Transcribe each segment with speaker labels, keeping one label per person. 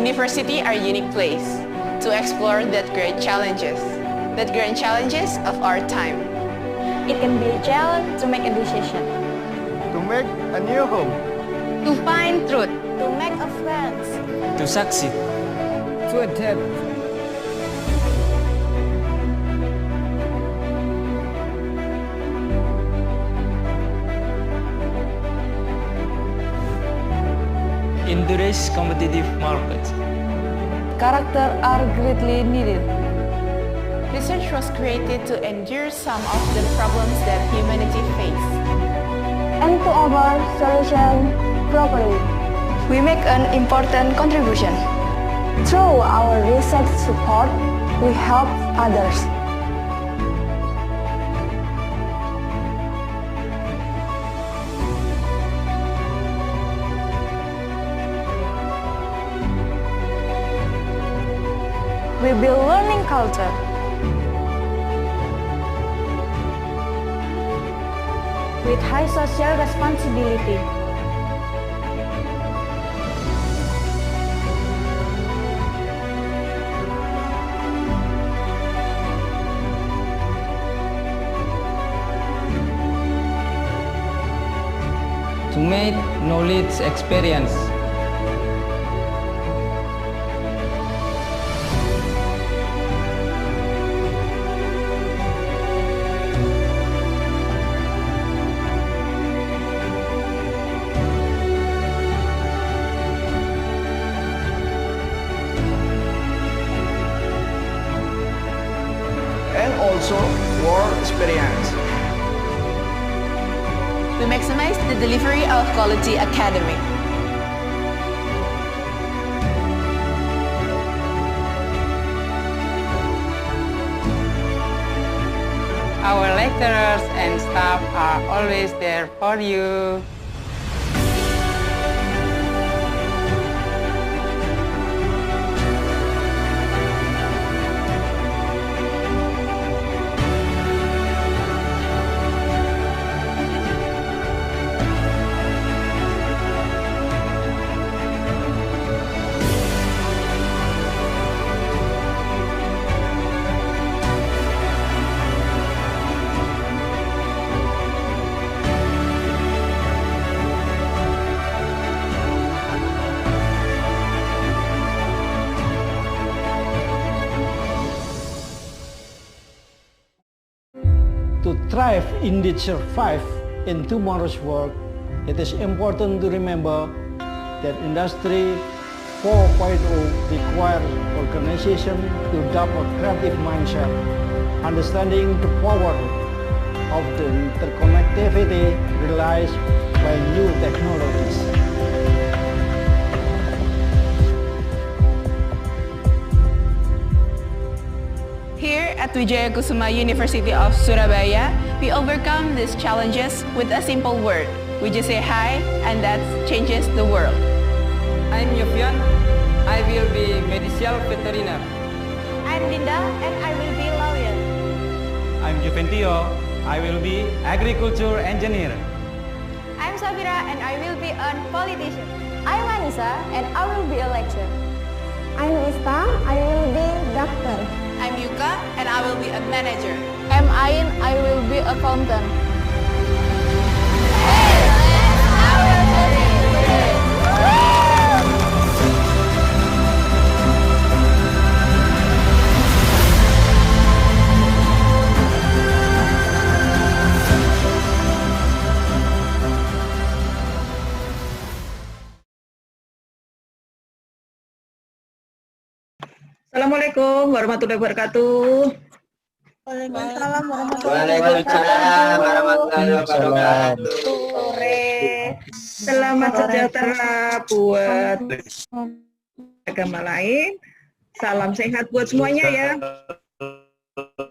Speaker 1: University are a unique place to explore that great challenges of our time.
Speaker 2: It can be a challenge to make a decision,
Speaker 3: to make a new home,
Speaker 2: to find truth, to make a friends,
Speaker 4: to succeed,
Speaker 3: to adapt.
Speaker 4: in today's competitive market.
Speaker 2: Character are greatly needed.
Speaker 1: Research was created to endure some of the problems that humanity face.
Speaker 2: And to our solution properly, we make an important contribution. Through our research support, we help others. We build learning culture. With high social responsibility.
Speaker 4: To make knowledge experience.
Speaker 3: And also war experience.
Speaker 1: We maximize the delivery of quality academic.
Speaker 5: Our lecturers and staff are always there for you.
Speaker 6: To thrive, indeed survive in tomorrow's world, it is important to remember that Industry 4.0 requires organization to adopt a creative mindset, understanding the power of the interconnectivity realized by new technologies.
Speaker 1: Here at Wijaya Kusuma University of Surabaya, we overcome these challenges with a simple word. We just say hi, and that changes the world.
Speaker 4: I'm Yofian. I will be medical veteriner.
Speaker 2: I'm Dinda and I will be lawyer.
Speaker 7: I'm Juventio. I will be agriculture engineer.
Speaker 2: I'm Safira and I will be a politician. I'm Anissa and I will be a lecturer. I'm Ista, I will be doctor.
Speaker 1: I'm Yuka, and I will be a manager.
Speaker 2: I'm Ain, I will be accountant.
Speaker 8: Assalamualaikum warahmatullahi wabarakatuh.
Speaker 2: Waalaikumsalam
Speaker 3: warahmatullahi wabarakatuh.
Speaker 8: Sore. Selamat sejahtera buat agama lain. Salam sehat buat semuanya ya.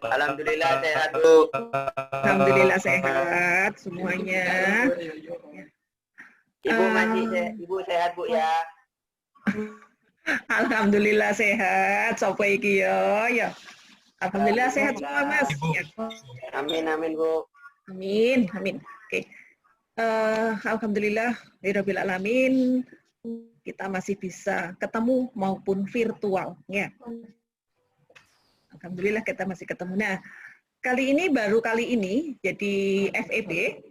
Speaker 3: Alhamdulillah sehat, Bu.
Speaker 8: Alhamdulillah sehat semuanya.
Speaker 3: Ibu sehat, Bu ya.
Speaker 8: Alhamdulillah sehat. Sopo iki ya. Alhamdulillah sehat semua, Mas. Ya.
Speaker 3: Amin, amin, Bu.
Speaker 8: Amin. Oke. Alhamdulillah, rabbil alamin. kita masih bisa ketemu maupun virtual. Ya. Alhamdulillah kita masih ketemu. Nah, kali ini, jadi FEB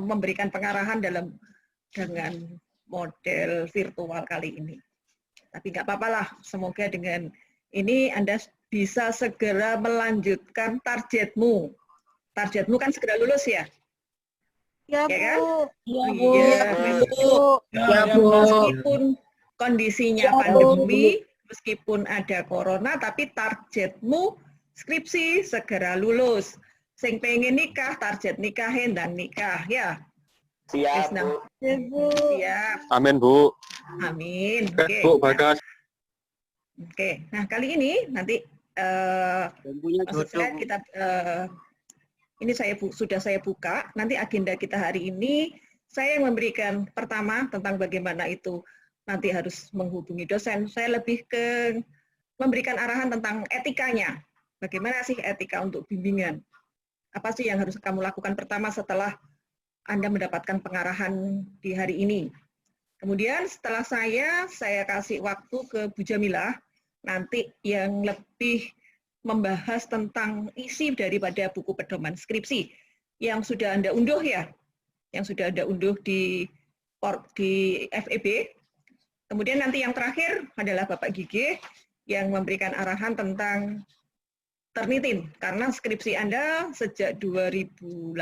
Speaker 8: memberikan pengarahan dengan model virtual kali ini. Tapi nggak apa-apa lah, semoga dengan ini Anda bisa segera melanjutkan targetmu. Targetmu kan segera lulus ya?
Speaker 2: Ya,
Speaker 8: Ya kan?
Speaker 2: Bu.
Speaker 8: Iya, Bu.
Speaker 2: Ya, Bu.
Speaker 8: Meskipun kondisinya pandemi, meskipun ada corona, tapi targetmu skripsi segera lulus. Sing pengen nikah, target nikahin dan nikah ya.
Speaker 3: Siap,
Speaker 8: Nah,
Speaker 3: Bu.
Speaker 8: siap.
Speaker 9: Amin, Bu.
Speaker 8: Amin. Oke.
Speaker 9: Bu, Bagas.
Speaker 8: Oke. Nah, kali ini nanti maksud saya kita ini sudah saya buka. Nanti agenda kita hari ini saya yang memberikan pertama tentang bagaimana itu nanti harus menghubungi dosen. Saya lebih ke memberikan arahan tentang etikanya. Bagaimana sih etika untuk bimbingan? Apa sih yang harus kamu lakukan pertama setelah Anda mendapatkan pengarahan di hari ini? Kemudian setelah saya kasih waktu ke Bu Jamilah, nanti yang lebih membahas tentang isi daripada buku pedoman skripsi yang sudah Anda unduh ya, yang sudah Anda unduh di FEB. Kemudian nanti yang terakhir adalah Bapak Gigi yang memberikan arahan tentang Turnitin, karena skripsi Anda sejak 2018-19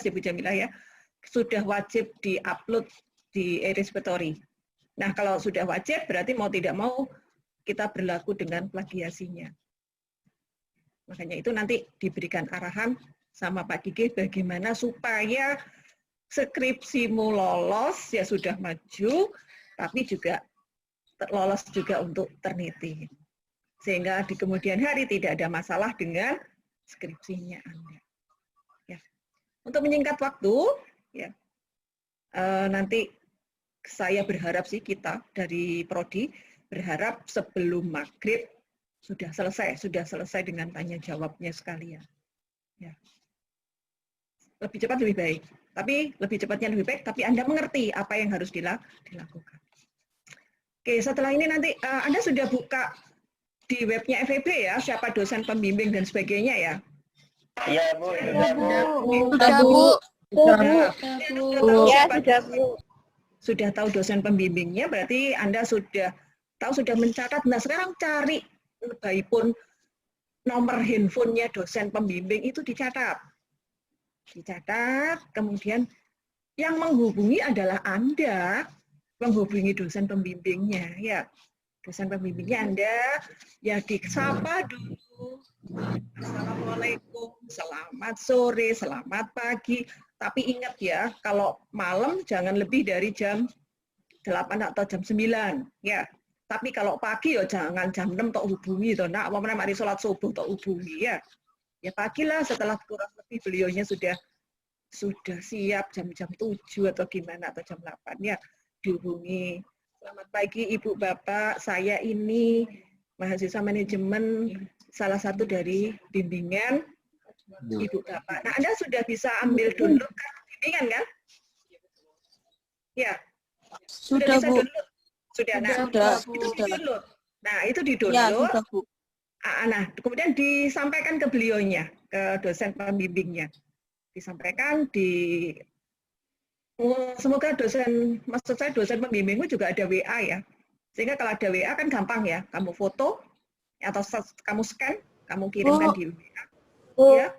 Speaker 8: ya Bu Jamilah ya, sudah wajib di-upload di e-repository. Nah, kalau sudah wajib berarti mau tidak mau kita berlaku dengan plagiasinya. Makanya itu nanti diberikan arahan sama Pak Gigi bagaimana supaya skripsimu lolos, ya sudah maju, tapi juga lolos juga untuk Turnitin. Sehingga di kemudian hari tidak ada masalah dengan skripsinya Anda. Ya. Untuk menyingkat waktu, ya, nanti saya berharap sih kita dari Prodi berharap sebelum maghrib sudah selesai dengan tanya jawabnya sekalian. Ya. Lebih cepat lebih baik. Tapi lebih cepatnya lebih baik, tapi Anda mengerti apa yang harus dilakukan. Oke, setelah ini nanti Anda sudah buka di webnya FEB ya, siapa dosen pembimbing dan sebagainya ya.
Speaker 3: Iya, Bu.
Speaker 2: Sudah, Bu.
Speaker 8: Sudah tahu dosen pembimbingnya, berarti Anda sudah tahu, sudah mencatat. Nah, sekarang cari baikpun nomor handphonenya dosen pembimbing itu dicatat. Kemudian yang menghubungi adalah Anda, menghubungi dosen pembimbingnya ya. Dosen pembimbingnya Anda ya disapa dulu. Assalamualaikum, selamat sore, selamat pagi. Tapi ingat ya, kalau malam jangan lebih dari jam 8 atau jam 9 ya. Tapi kalau pagi ya jangan jam 6 tok hubungi toh. Nak, apa mari salat subuh tok hubungi ya. Ya pagilah setelah kurang lebih beliaunya sudah siap jam-jam 7 atau gimana atau jam 8 ya dihubungi. Selamat pagi Ibu Bapak, saya ini mahasiswa manajemen salah satu dari bimbingan Ibu Bapak. Nah, Anda sudah bisa ambil download kan bimbingan kan? Ya.
Speaker 2: Sudah,
Speaker 8: bisa
Speaker 2: Bu.
Speaker 8: Download? Sudah. Nah, itu di-download. Nah, itu
Speaker 2: Ya,
Speaker 8: di-download.
Speaker 2: sudah, Bu.
Speaker 8: Nah, kemudian disampaikan ke beliaunya, ke dosen pembimbingnya. Disampaikan semoga maksud saya dosen pembimbingmu juga ada WA ya. Sehingga kalau ada WA kan gampang ya, kamu foto atau kamu scan, kamu kirimkan di WA.
Speaker 2: Bu,
Speaker 8: Ya.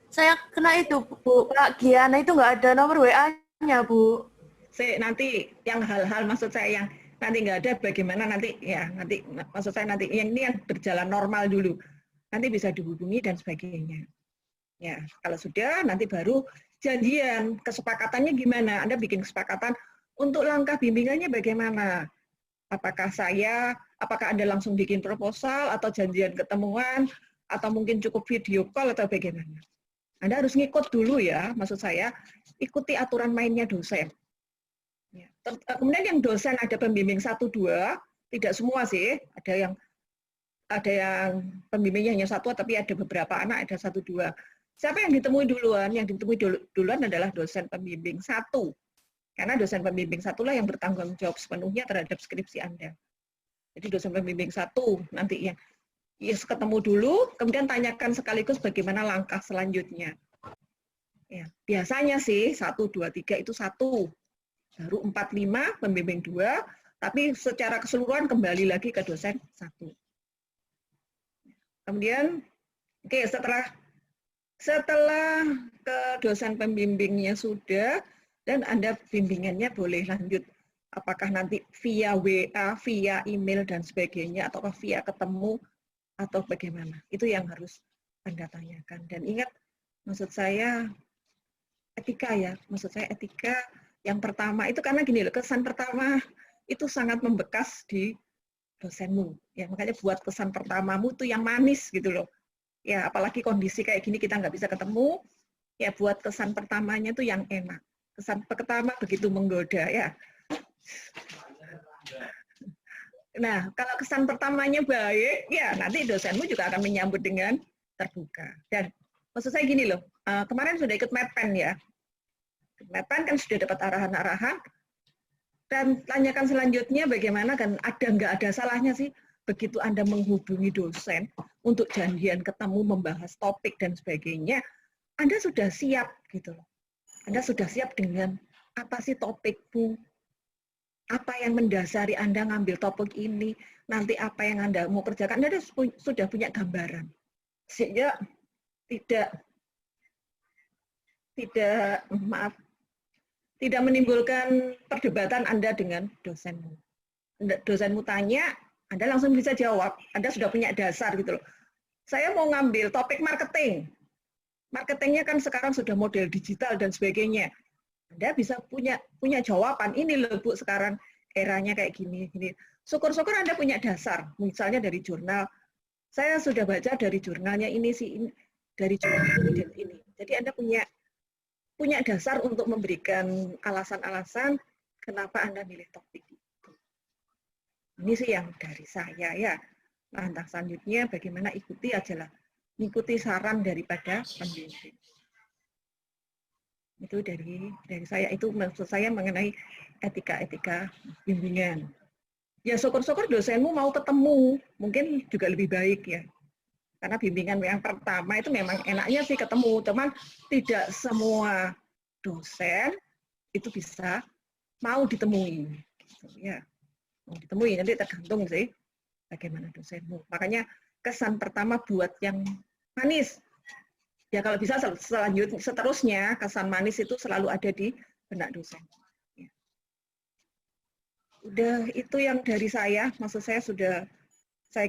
Speaker 2: saya kena itu, Bu. Kak Giana itu nggak ada nomor WA-nya, Bu.
Speaker 8: Nanti yang hal-hal maksud saya yang nanti nggak ada bagaimana nanti ya, nanti maksud saya nanti yang ini yang berjalan normal dulu. Nanti bisa dihubungi dan sebagainya. Ya, kalau sudah nanti baru janjian, kesepakatannya gimana? Anda bikin kesepakatan untuk langkah bimbingannya bagaimana? Apakah Anda langsung bikin proposal atau janjian ketemuan atau mungkin cukup video call atau bagaimana? Anda harus ngikut dulu ya, maksud saya ikuti aturan mainnya dosen. Ya. Kemudian yang dosen ada pembimbing 1-2, tidak semua sih, ada yang pembimbingnya hanya 1 tapi ada beberapa anak ada 1-2. Siapa yang ditemui duluan? Yang ditemui duluan adalah dosen pembimbing 1. Karena dosen pembimbing satulah yang bertanggung jawab sepenuhnya terhadap skripsi Anda. Jadi dosen pembimbing satu nanti yang ketemu dulu, kemudian tanyakan sekaligus bagaimana langkah selanjutnya. Ya, biasanya sih 1, 2, 3 itu 1, baru 4, 5 pembimbing 2, tapi secara keseluruhan kembali lagi ke dosen 1. Kemudian, oke, setelah ke dosen pembimbingnya sudah, dan Anda bimbingannya boleh lanjut. Apakah nanti via WA, via email, dan sebagainya, atau via ketemu, atau bagaimana. Itu yang harus Anda tanyakan. Dan ingat, maksud saya etika ya. Maksud saya etika yang pertama, itu karena gini loh, kesan pertama itu sangat membekas di dosenmu. Ya, makanya buat kesan pertamamu itu yang manis gitu loh. Ya, apalagi kondisi kayak gini kita nggak bisa ketemu, ya buat kesan pertamanya itu yang enak. Kesan pertama begitu menggoda ya. Nah, kalau kesan pertamanya baik, ya nanti dosenmu juga akan menyambut dengan terbuka. Dan maksud saya gini loh, kemarin sudah ikut Medpen ya. Medpen kan sudah dapat arahan-arahan, dan tanyakan selanjutnya bagaimana, kan nggak ada salahnya sih begitu Anda menghubungi dosen untuk janjian ketemu membahas topik dan sebagainya, Anda sudah siap gitu loh. Anda sudah siap dengan apa sih topikmu, apa yang mendasari Anda ngambil topik ini, nanti apa yang Anda mau kerjakan, Anda sudah punya gambaran. Sehingga tidak menimbulkan perdebatan Anda dengan dosenmu. Dosenmu tanya, Anda langsung bisa jawab. Anda sudah punya dasar gitu loh. Saya mau ngambil topik marketing. Marketingnya kan sekarang sudah model digital dan sebagainya. Anda bisa punya jawaban. Ini loh Bu, sekarang eranya kayak gini. Syukur-syukur Anda punya dasar. Misalnya dari jurnal. Saya sudah baca dari jurnalnya ini sih, dari jurnal ini dan ini. Jadi Anda punya dasar untuk memberikan alasan-alasan kenapa Anda milih topik itu. Ini sih yang dari saya ya. Nah, entah selanjutnya bagaimana, ikuti aja lah. Ikuti saran daripada pembimbing. Itu dari saya, itu maksud saya mengenai etika-etika bimbingan. Ya syukur-syukur dosenmu mau ketemu, mungkin juga lebih baik ya. Karena bimbingan yang pertama itu memang enaknya sih ketemu, cuman tidak semua dosen itu bisa mau ditemui. Gitu, ya. Mau ditemui, nanti tergantung sih bagaimana dosenmu. Makanya kesan pertama buat yang manis. Ya kalau bisa seterusnya kesan manis itu selalu ada di benak dosen. Ya. Udah itu yang dari saya, maksud saya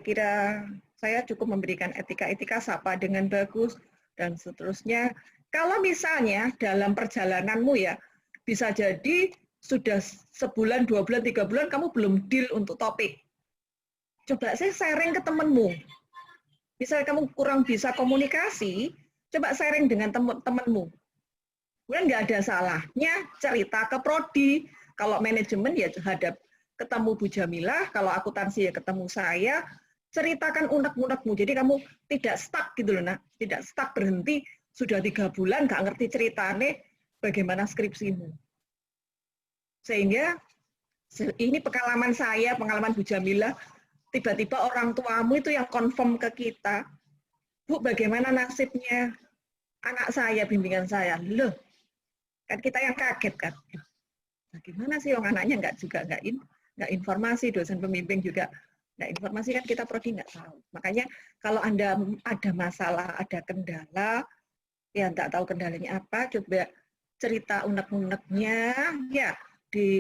Speaker 8: kira saya cukup memberikan etika-etika, sapa dengan bagus, dan seterusnya. Kalau misalnya dalam perjalananmu ya, bisa jadi sudah sebulan, 2 bulan, 3 bulan, kamu belum deal untuk topik. Coba saya sharing ke temanmu. Misalnya kamu kurang bisa komunikasi, coba sharing dengan temanmu. Kemudian nggak ada salahnya cerita ke prodi. Kalau manajemen ya ketemu Bu Jamilah, kalau akuntansi ya ketemu saya, ceritakan unek-unekmu. Jadi kamu tidak stuck gitu loh, nak. Tidak stuck berhenti, sudah 3 bulan nggak ngerti ceritane bagaimana skripsimu. Sehingga ini pengalaman saya, pengalaman Bu Jamilah, tiba-tiba orang tuamu itu yang confirm ke kita, Bu bagaimana nasibnya anak saya, bimbingan saya. Loh, kan kita yang kaget kan. Bagaimana sih orang anaknya nggak informasi, dosen pembimbing juga nggak informasi, kan kita prodi nggak tahu. Makanya kalau Anda ada masalah, ada kendala, ya nggak tahu kendalanya apa, coba cerita unek-uneknya, ya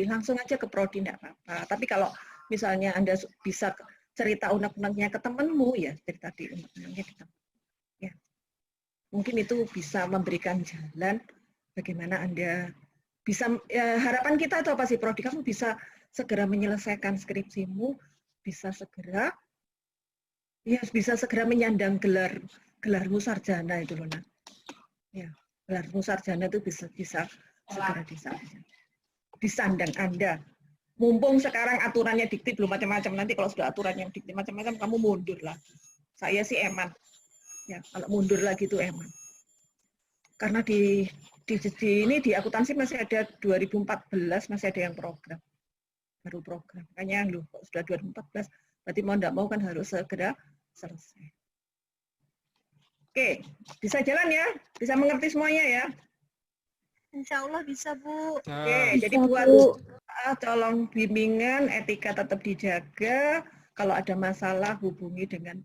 Speaker 8: langsung aja ke prodi nggak apa-apa. Tapi kalau misalnya Anda bisa cerita unek-uneknya ke temanmu, ya cerita di unek-uneknya ke temanmu. Ya. Mungkin itu bisa memberikan jalan bagaimana Anda bisa, ya, harapan kita itu apa sih prodi, kamu bisa segera menyelesaikan skripsimu, bisa segera menyandang gelarmu sarjana itu loh, nak. Ya, gelarmu sarjana itu bisa segera disandang Anda. Mumpung sekarang aturannya dikti belum macam-macam, nanti kalau sudah aturannya dikti macam-macam kamu mundur lagi. Saya sih eman. Ya, kalau mundur lagi itu eman. karena di akuntansi masih ada 2014 masih ada yang program, baru program. Makanya kok sudah 2014, berarti mau tidak mau kan harus segera selesai. Oke, bisa jalan ya, bisa mengerti semuanya ya.
Speaker 2: Insya Allah bisa, Bu.
Speaker 8: Oke, jadi buat tolong bimbingan etika tetap dijaga. Kalau ada masalah hubungi dengan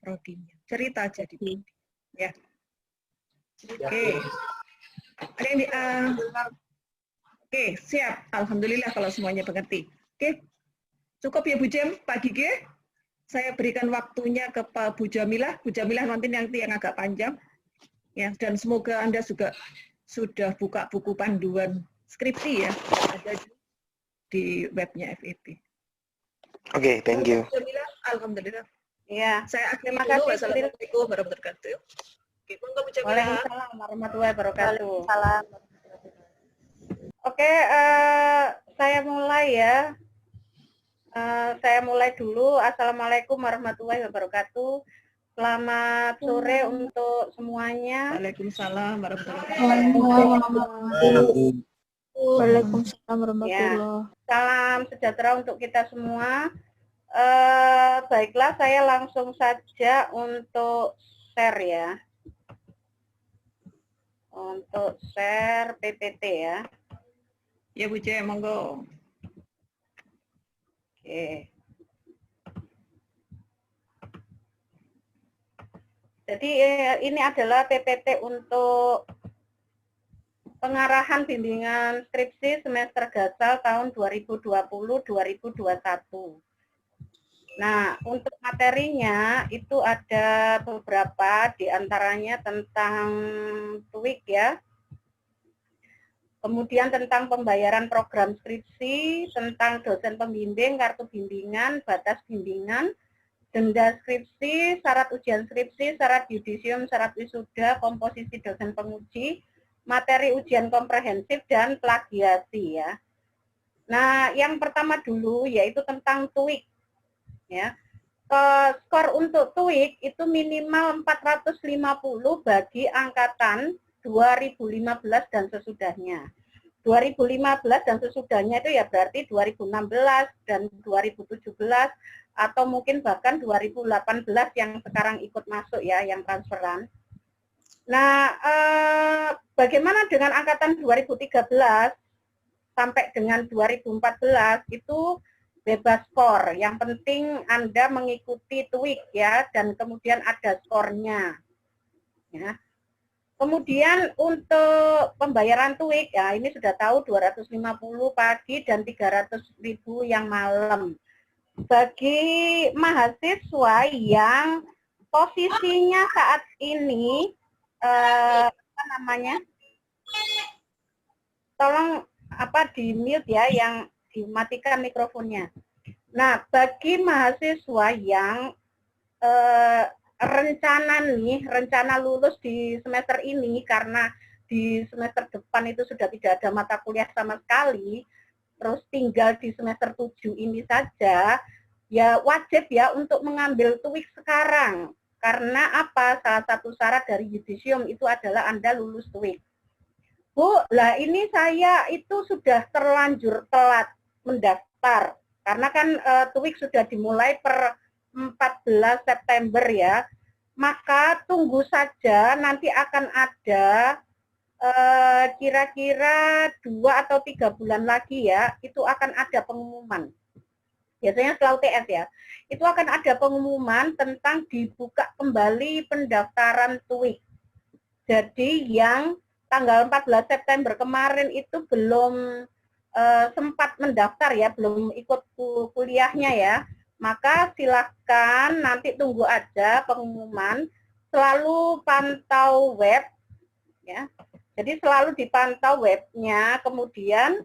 Speaker 8: prodinya. Cerita aja di prodi. Ya. Oke. Ada yang Oke, siap. Alhamdulillah kalau semuanya mengerti. Oke. Cukup ya Bu Jem, Pak Gige. Saya berikan waktunya ke Pak Bu Jamilah. Bu Jamilah nanti yang agak panjang. Ya, dan semoga Anda juga sudah buka buku panduan skripsi ya, ada di webnya FEB.
Speaker 3: Oke, thank you.
Speaker 8: Alhamdulillah.
Speaker 5: Ya.
Speaker 8: Saya akhiri
Speaker 5: Terima
Speaker 8: dulu.
Speaker 5: kasih.
Speaker 8: Wassalamualaikum warahmatullahi wabarakatuh. Oke, monggo Bu Jamila.
Speaker 5: Waalaikumsalam warahmatullahi wabarakatuh.
Speaker 2: Salam.
Speaker 5: Oke, saya mulai ya. Saya mulai dulu. Assalamualaikum warahmatullahi wabarakatuh. Selamat sore untuk semuanya.
Speaker 8: Waalaikumsalam warahmatullahi
Speaker 2: Waalaikumsalam warahmatullahi
Speaker 5: Ya, salam sejahtera untuk kita semua. Baiklah, saya langsung saja untuk share ya. Untuk share PPT ya.
Speaker 8: Ya Bu Jem, monggo.
Speaker 5: Oke. Jadi ini adalah PPT untuk pengarahan bimbingan skripsi semester gasal tahun 2020-2021. Nah, untuk materinya itu ada beberapa, diantaranya tentang TOEIC ya, kemudian tentang pembayaran program skripsi, tentang dosen pembimbing, kartu bimbingan, batas bimbingan, denda skripsi, syarat ujian skripsi, syarat yudisium, syarat wisuda, komposisi dosen penguji, materi ujian komprehensif, dan plagiasi ya. Nah, yang pertama dulu yaitu tentang TOEIC ya. Skor untuk TOEIC itu minimal 450 bagi angkatan 2015 dan sesudahnya. 2015 dan sesudahnya itu ya berarti 2016 dan 2017 atau mungkin bahkan 2018 yang sekarang ikut masuk ya, yang transferan. Nah, bagaimana dengan angkatan 2013 sampai dengan 2014 itu bebas skor. Yang penting Anda mengikuti TOEIC ya, dan kemudian ada skornya. Ya. Kemudian untuk pembayaran TOEIC, ya ini sudah tahu 250 pagi dan 300.000 yang malam. Bagi mahasiswa yang posisinya saat ini, apa namanya, tolong di mute ya, yang dimatikan mikrofonnya. Nah, bagi mahasiswa yang rencana lulus di semester ini karena di semester depan itu sudah tidak ada mata kuliah sama sekali, terus tinggal di semester 7 ini saja, ya wajib ya untuk mengambil TOEIC sekarang. Karena apa? Salah satu syarat dari yudisium itu adalah Anda lulus TOEIC. Bu, lah ini saya itu sudah terlanjur telat mendaftar. Karena kan TOEIC sudah dimulai per 14 September ya. Maka tunggu saja, nanti akan ada kira-kira 2 atau 3 bulan lagi ya, itu akan ada pengumuman. Biasanya setelah UTS ya, itu akan ada pengumuman tentang dibuka kembali pendaftaran TOEIC. Jadi yang tanggal 14 September kemarin itu belum sempat mendaftar ya, belum ikut kuliahnya ya, maka silakan nanti tunggu aja pengumuman, selalu pantau web ya. Jadi selalu dipantau webnya, kemudian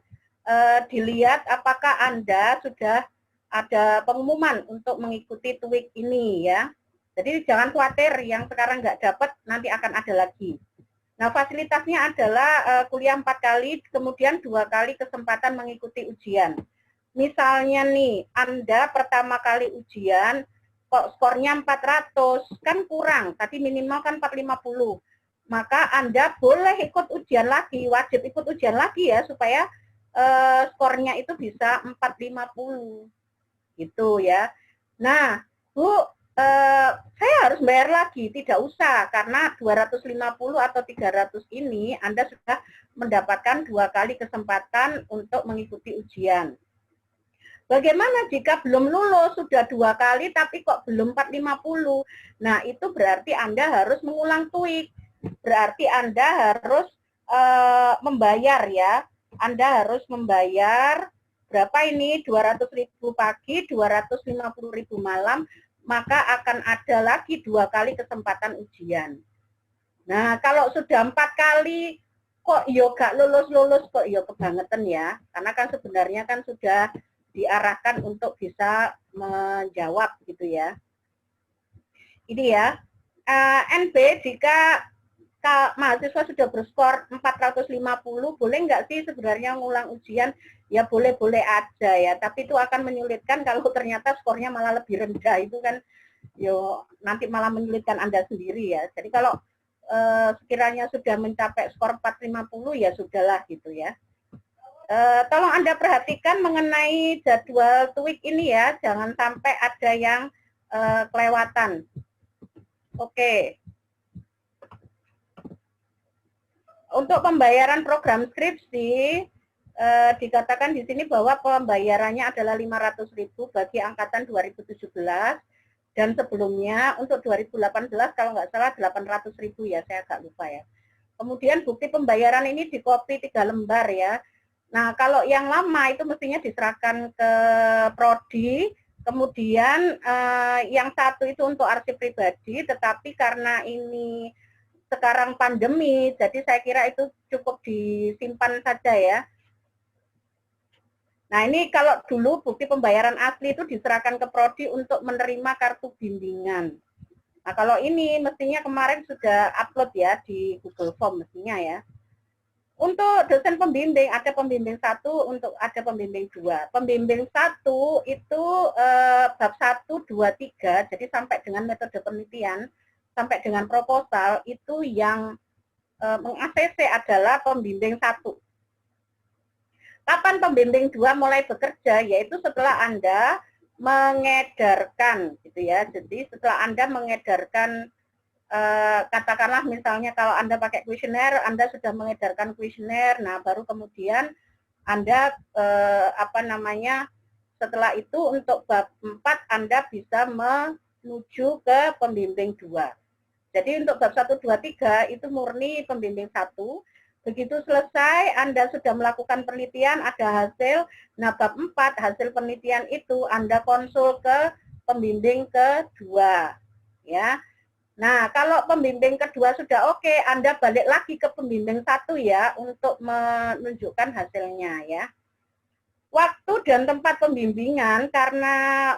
Speaker 5: dilihat apakah Anda sudah ada pengumuman untuk mengikuti TOEIC ini ya. Jadi jangan khawatir yang sekarang nggak dapat, nanti akan ada lagi. Nah, fasilitasnya adalah kuliah 4 kali, kemudian 2 kali kesempatan mengikuti ujian. Misalnya nih, Anda pertama kali ujian, kok skornya 400, kan kurang, tadi minimal kan 450. maka Anda boleh ikut ujian lagi, wajib ikut ujian lagi ya, supaya skornya itu bisa 450 gitu ya. Nah, Bu, saya harus bayar lagi, tidak usah, karena 250 atau 300 ini Anda sudah mendapatkan 2 kali kesempatan untuk mengikuti ujian. Bagaimana jika belum lulus, sudah 2 kali tapi kok belum 450? Nah, itu berarti Anda harus mengulang TOEIC. Berarti Anda harus membayar ya. Anda harus membayar berapa ini? 200.000 pagi, 250.000 malam, maka akan ada lagi 2 kali kesempatan ujian. Nah, kalau sudah 4 kali kok yo gak lulus-lulus, kok yo kebangetan ya. Karena kan sebenarnya kan sudah diarahkan untuk bisa menjawab gitu ya. Ini ya, NB jika mahasiswa sudah berskor 450, boleh nggak sih sebenarnya ngulang ujian? Ya boleh-boleh aja ya, tapi itu akan menyulitkan kalau ternyata skornya malah lebih rendah, itu kan yo nanti malah menyulitkan Anda sendiri ya. Jadi kalau sekiranya sudah mencapai skor 450 ya sudahlah gitu ya. Tolong Anda perhatikan mengenai jadwal TOEIC ini ya, jangan sampai ada yang kelewatan. Oke. Untuk pembayaran program skripsi, dikatakan di sini bahwa pembayarannya adalah 500.000 bagi angkatan 2017, dan sebelumnya untuk 2018 kalau nggak salah 800.000 ya, saya agak lupa ya. Kemudian bukti pembayaran ini dikopi 3 lembar ya. Nah, kalau yang lama itu mestinya diserahkan ke prodi, kemudian yang satu itu untuk arsip pribadi, tetapi karena ini sekarang pandemi, jadi saya kira itu cukup disimpan saja ya. Nah, ini kalau dulu bukti pembayaran asli itu diserahkan ke prodi untuk menerima kartu bimbingan. Nah, kalau ini mestinya kemarin sudah upload ya di Google Form mestinya ya. Untuk dosen pembimbing, ada pembimbing 1, untuk ada pembimbing 2. Pembimbing 1 itu bab 1, 2, 3, jadi sampai dengan metode penelitian, sampai dengan proposal, itu yang meng-ACC adalah pembimbing 1. Kapan pembimbing 2 mulai bekerja? Yaitu setelah Anda mengedarkan, gitu ya. Jadi setelah Anda mengedarkan, katakanlah misalnya kalau Anda pakai kuesioner, Anda sudah mengedarkan kuesioner, nah baru kemudian Anda setelah itu untuk bab 4 Anda bisa menuju ke pembimbing 2. Jadi untuk bab 1, 2, 3 itu murni pembimbing 1. Begitu selesai, Anda sudah melakukan penelitian, ada hasil. Nah, bab 4 hasil penelitian itu Anda konsul ke pembimbing kedua. Ya. Nah, kalau pembimbing kedua sudah oke, Anda balik lagi ke pembimbing 1 ya untuk menunjukkan hasilnya ya. Waktu dan tempat pembimbingan, karena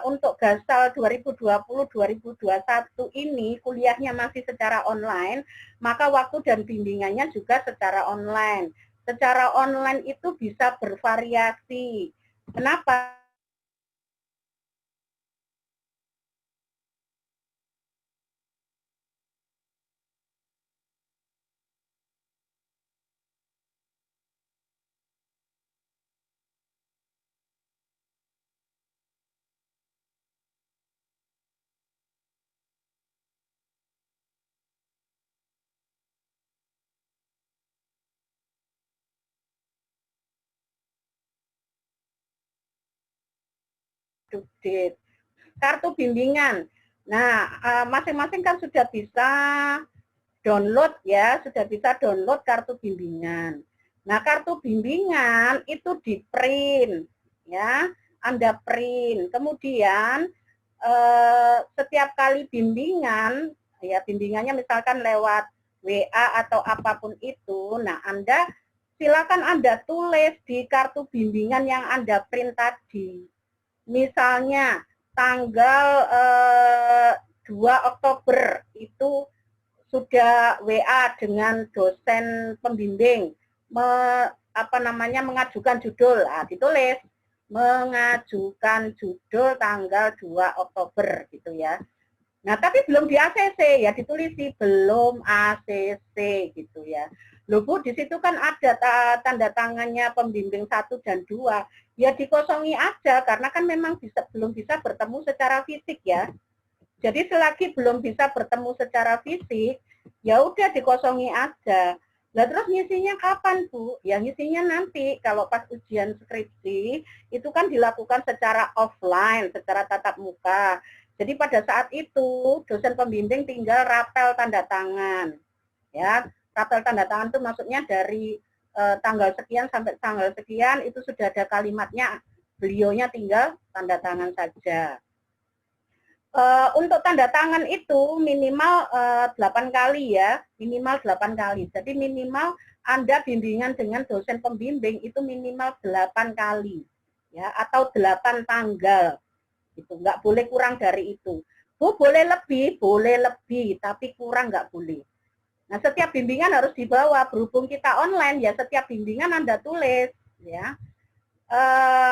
Speaker 5: untuk GASAL 2020-2021 ini kuliahnya masih secara online, maka waktu dan bimbingannya juga secara online. Secara online itu bisa bervariasi. Kenapa? Kartu bimbingan. Nah, masing-masing kan sudah bisa download ya, sudah bisa download kartu bimbingan. Nah, kartu bimbingan itu di print ya, Anda print. Kemudian setiap kali bimbingan, ya bimbingannya misalkan lewat WA atau apapun itu, nah Anda silakan Anda tulis di kartu bimbingan yang Anda print tadi. Misalnya tanggal 2 Oktober itu sudah WA dengan dosen pembimbing mengajukan judul, ditulis mengajukan judul tanggal 2 Oktober gitu ya. Nah, tapi belum di ACC, ya ditulis sih belum ACC gitu ya. Loh Bu, di situ kan ada tanda tangannya pembimbing 1 dan 2. Ya dikosongi aja, karena kan memang belum bisa bertemu secara fisik ya. Jadi selagi belum bisa bertemu secara fisik, ya udah dikosongi aja. Nah terus ngisinya kapan Bu? Ya ngisinya nanti kalau pas ujian skripsi itu kan dilakukan secara offline, secara tatap muka. Jadi pada saat itu dosen pembimbing tinggal rapel tanda tangan. Ya, rapel tanda tangan itu maksudnya dari tanggal sekian sampai tanggal sekian itu sudah ada kalimatnya, beliaunya tinggal tanda tangan saja. Untuk tanda tangan itu minimal 8 kali ya, minimal 8 kali. Jadi minimal Anda bimbingan dengan dosen pembimbing itu minimal 8 kali ya, atau 8 tanggal. Gitu, nggak boleh kurang dari itu. Bu, boleh lebih, tapi kurang nggak boleh. Nah, setiap bimbingan harus dibawa, berhubung kita online ya, setiap bimbingan Anda tulis ya.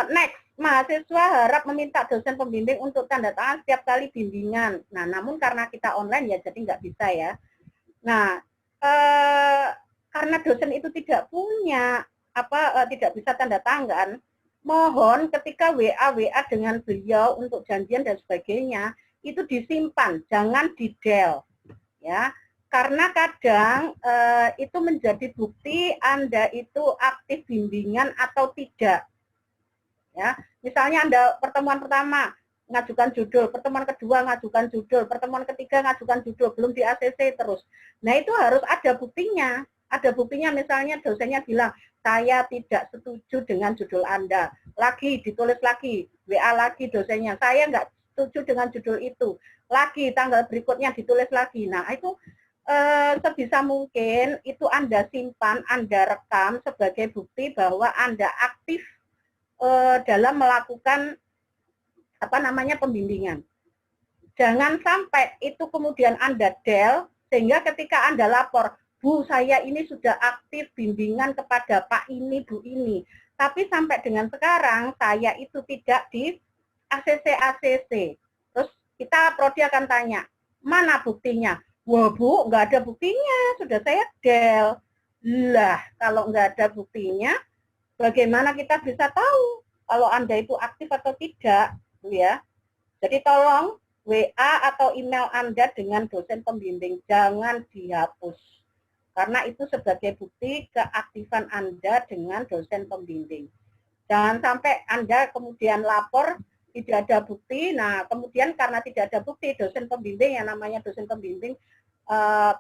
Speaker 5: Next, mahasiswa harap meminta dosen pembimbing untuk tanda tangan setiap kali bimbingan. Nah, namun karena kita online ya, jadi nggak bisa ya. Nah, karena dosen itu tidak punya tidak bisa tanda tangan, mohon ketika WA dengan beliau untuk janjian dan sebagainya itu disimpan, jangan di-del ya. Karena kadang itu menjadi bukti Anda itu aktif bimbingan atau tidak. Ya, misalnya Anda pertemuan pertama ngajukan judul, pertemuan kedua ngajukan judul, pertemuan ketiga ngajukan judul, belum di ACC terus. Nah, itu harus ada buktinya. Ada buktinya, misalnya dosennya bilang, saya tidak setuju dengan judul Anda. Lagi, ditulis lagi, WA lagi dosennya, saya nggak setuju dengan judul itu. Lagi, tanggal berikutnya ditulis lagi. Nah, itu sebisa mungkin itu Anda simpan, Anda rekam sebagai bukti bahwa Anda aktif dalam melakukan pembimbingan. Jangan sampai itu kemudian Anda del, sehingga ketika Anda lapor, Bu, saya ini sudah aktif bimbingan kepada Pak ini, Bu ini. Tapi sampai dengan sekarang, saya itu tidak di ACC. Terus kita prodi akan tanya, mana buktinya? Wah Bu, nggak ada buktinya, sudah saya del. Lah, kalau nggak ada buktinya, bagaimana kita bisa tahu kalau Anda itu aktif atau tidak? Ya. Jadi tolong WA atau email Anda dengan dosen pembimbing, jangan dihapus. Karena itu sebagai bukti keaktifan Anda dengan dosen pembimbing. Jangan sampai Anda kemudian lapor, tidak ada bukti, nah kemudian karena tidak ada bukti, dosen pembimbing, yang namanya dosen pembimbing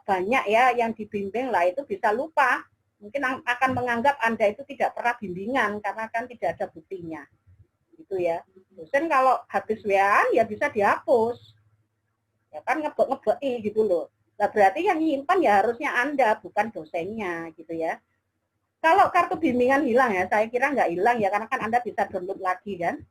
Speaker 5: banyak ya yang dibimbing, lah itu bisa lupa. Mungkin akan menganggap Anda itu tidak pernah bimbingan, karena kan tidak ada buktinya. Gitu ya. Dosen kalau habis WA ya bisa dihapus. Ya kan ngebek-ngebeki gitu loh. Nah, berarti yang nyimpan ya harusnya Anda, bukan dosennya gitu ya. Kalau kartu bimbingan hilang ya, saya kira nggak hilang ya, karena kan Anda bisa download lagi kan.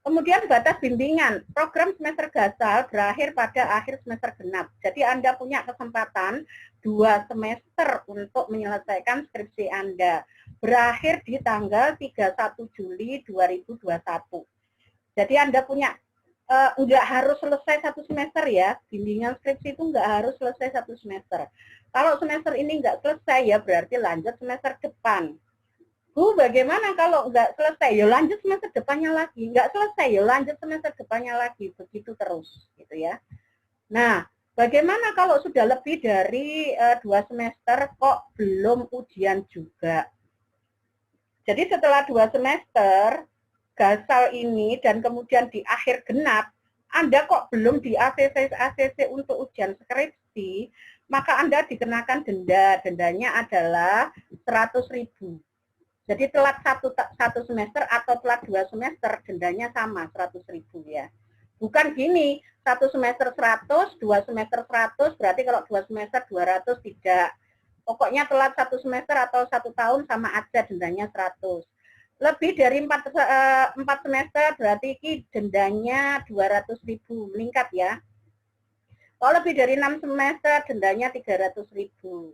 Speaker 5: Kemudian batas bimbingan, program semester gasal berakhir pada akhir semester genap. Jadi Anda punya kesempatan 2 semester untuk menyelesaikan skripsi Anda. Berakhir di tanggal 31 Juli 2021. Jadi Anda punya nggak harus selesai 1 semester ya, bimbingan skripsi itu nggak harus selesai 1 semester. Kalau semester ini nggak selesai ya berarti lanjut semester depan. Bu, bagaimana kalau nggak selesai? Ya lanjut semester depannya lagi. Nggak selesai ya lanjut semester depannya lagi. Begitu terus, gitu ya. Nah, bagaimana kalau sudah lebih dari 2 semester kok belum ujian juga? Jadi setelah 2 semester gasal ini dan kemudian di akhir genap, Anda kok belum di ACC untuk ujian skripsi, maka Anda dikenakan denda. Dendanya adalah 100.000. Jadi telat satu semester atau telat 2 semester, dendanya sama 100.000 ya. Bukan gini, 1 semester 100, 2 semester 100, berarti kalau 2 semester 200 tidak. Pokoknya telat 1 semester atau 1 tahun sama aja dendanya 100. Lebih dari 4 semester berarti dendanya 200.000, meningkat ya. Kalau lebih dari 6 semester dendanya 300.000.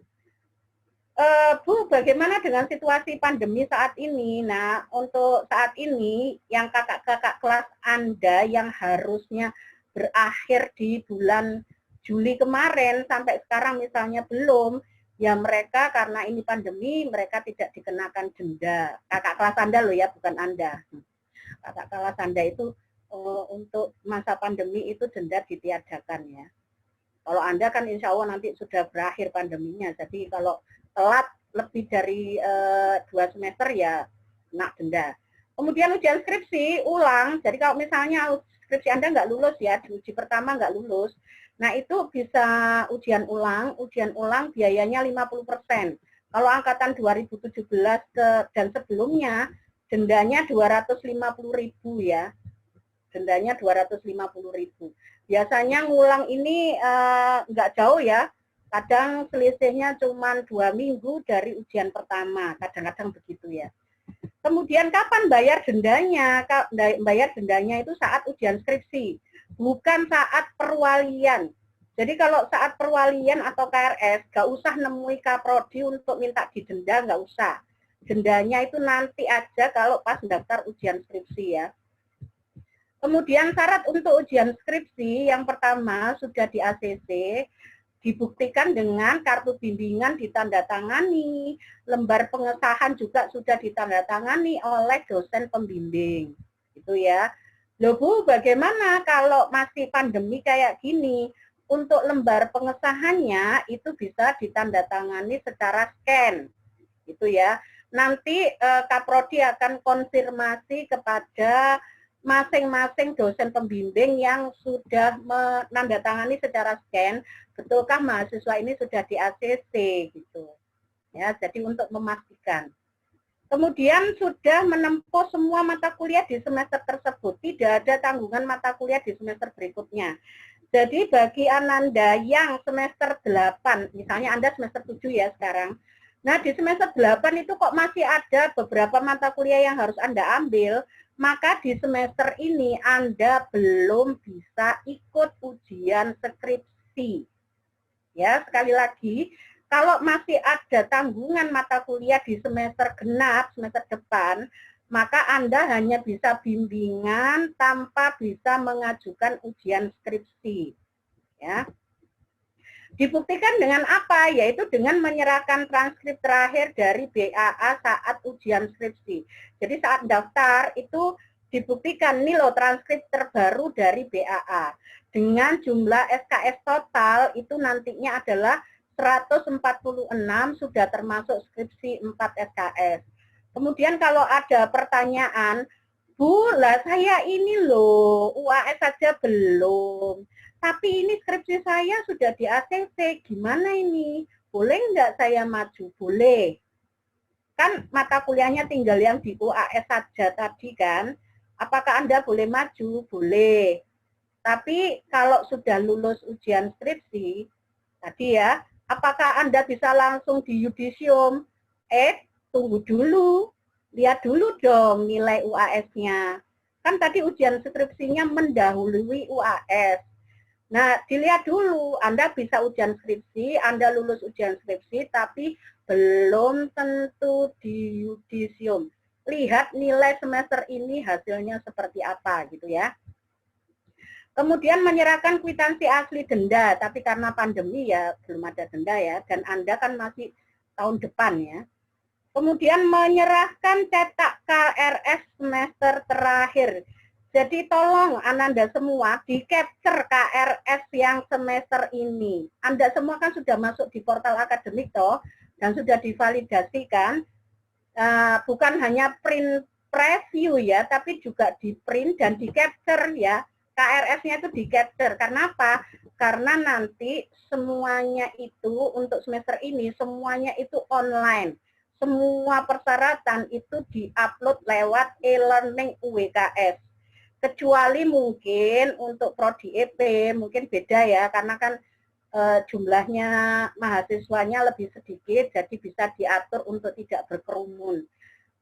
Speaker 5: Bu, bagaimana dengan situasi pandemi saat ini? Nah, untuk saat ini yang kakak-kakak kelas Anda yang harusnya berakhir di bulan Juli kemarin sampai sekarang misalnya belum, ya mereka karena ini pandemi mereka tidak dikenakan denda. Kakak kelas Anda loh ya, bukan Anda. Kakak kelas Anda itu untuk masa pandemi itu denda ditiadakan ya. Kalau Anda kan insya Allah nanti sudah berakhir pandeminya, jadi kalau telat lebih dari 2 semester ya kena denda. Kemudian ujian skripsi ulang, jadi kalau misalnya skripsi Anda nggak lulus ya, di uji pertama nggak lulus, nah itu bisa ujian ulang biayanya 50%. Kalau angkatan 2017 dan sebelumnya, dendanya 250.000 ya, dendanya 250.000. Biasanya ngulang ini nggak jauh ya, kadang selisihnya cuma 2 minggu dari ujian pertama, kadang-kadang begitu ya. Kemudian kapan bayar dendanya? Bayar dendanya itu saat ujian skripsi, bukan saat perwalian. Jadi kalau saat perwalian atau KRS, nggak usah nemui Kaprodi untuk minta didenda, nggak usah. Dendanya itu nanti aja kalau pas daftar ujian skripsi ya. Kemudian syarat untuk ujian skripsi yang pertama sudah di ACC, dibuktikan dengan kartu bimbingan ditandatangani, lembar pengesahan juga sudah ditandatangani oleh dosen pembimbing. Itu ya. Loh Bu, bagaimana kalau masih pandemi kayak gini? Untuk lembar pengesahannya itu bisa ditandatangani secara scan. Itu ya. Nanti Kaprodi akan konfirmasi kepada masing-masing dosen pembimbing yang sudah menandatangani secara scan, betulkah mahasiswa ini sudah di ACC gitu. Ya, jadi untuk memastikan. Kemudian sudah menempuh semua mata kuliah di semester tersebut, tidak ada tanggungan mata kuliah di semester berikutnya. Jadi bagi Ananda yang semester 8, misalnya Anda semester 7 ya sekarang. Nah, di semester 8 itu kok masih ada beberapa mata kuliah yang harus Anda ambil, maka di semester ini Anda belum bisa ikut ujian skripsi. Ya, sekali lagi, kalau masih ada tanggungan mata kuliah di semester genap, semester depan, maka Anda hanya bisa bimbingan tanpa bisa mengajukan ujian skripsi. Ya. Dibuktikan dengan apa? Yaitu dengan menyerahkan transkrip terakhir dari BAA saat ujian skripsi. Jadi saat daftar itu dibuktikan nih loh transkrip terbaru dari BAA. Dengan jumlah SKS total itu nantinya adalah 146 sudah termasuk skripsi 4 SKS. Kemudian kalau ada pertanyaan, Bu, lah saya ini loh UAS saja belum. Tapi ini skripsi saya sudah di ACC, gimana ini? Boleh nggak saya maju? Boleh. Kan mata kuliahnya tinggal yang di UAS saja tadi kan. Apakah Anda boleh maju? Boleh. Tapi kalau sudah lulus ujian skripsi, tadi ya, apakah Anda bisa langsung di yudisium? Tunggu dulu. Lihat dulu dong nilai UAS-nya. Kan tadi ujian skripsinya mendahului UAS. Nah, dilihat dulu, Anda bisa ujian skripsi, Anda lulus ujian skripsi, tapi belum tentu di yudisium. Lihat nilai semester ini hasilnya seperti apa, gitu ya. Kemudian menyerahkan kwitansi asli denda, tapi karena pandemi ya belum ada denda ya, dan Anda kan masih tahun depan ya. Kemudian menyerahkan cetak KRS semester terakhir. Jadi tolong Ananda semua di-capture KRS yang semester ini. Anda semua kan sudah masuk di portal akademik toh, dan sudah divalidasikan. Bukan hanya print preview ya, tapi juga di-print dan di-capture ya. KRS-nya itu di-capture. Karena apa? Karena nanti semuanya itu untuk semester ini, semuanya itu online. Semua persyaratan itu di-upload lewat e-learning UWKS. Kecuali mungkin untuk prodi EP mungkin beda ya, karena kan jumlahnya mahasiswanya lebih sedikit, jadi bisa diatur untuk tidak berkerumun.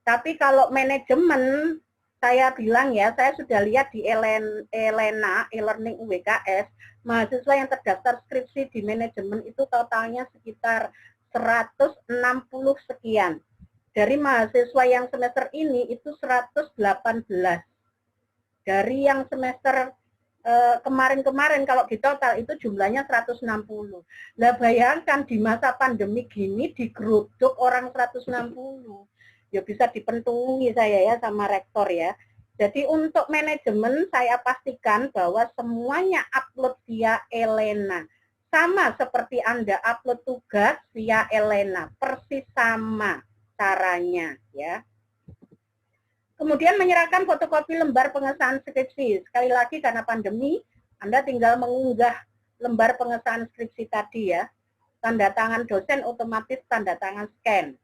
Speaker 5: Tapi kalau manajemen, saya bilang ya, saya sudah lihat di ELENA, e-learning UWKS, mahasiswa yang terdaftar skripsi di manajemen itu totalnya sekitar 160 sekian. Dari mahasiswa yang semester ini itu 118. Dari yang semester kemarin-kemarin kalau di total itu jumlahnya 160. Lah bayangkan di masa pandemi gini digeruduk orang 160. Ya bisa dipentungi saya ya sama rektor ya. Jadi untuk manajemen saya pastikan bahwa semuanya upload via Elena. Sama seperti Anda upload tugas via Elena, persis sama caranya ya. Kemudian menyerahkan fotokopi lembar pengesahan skripsi. Sekali lagi karena pandemi, Anda tinggal mengunggah lembar pengesahan skripsi tadi ya. Tanda tangan dosen otomatis tanda tangan scan.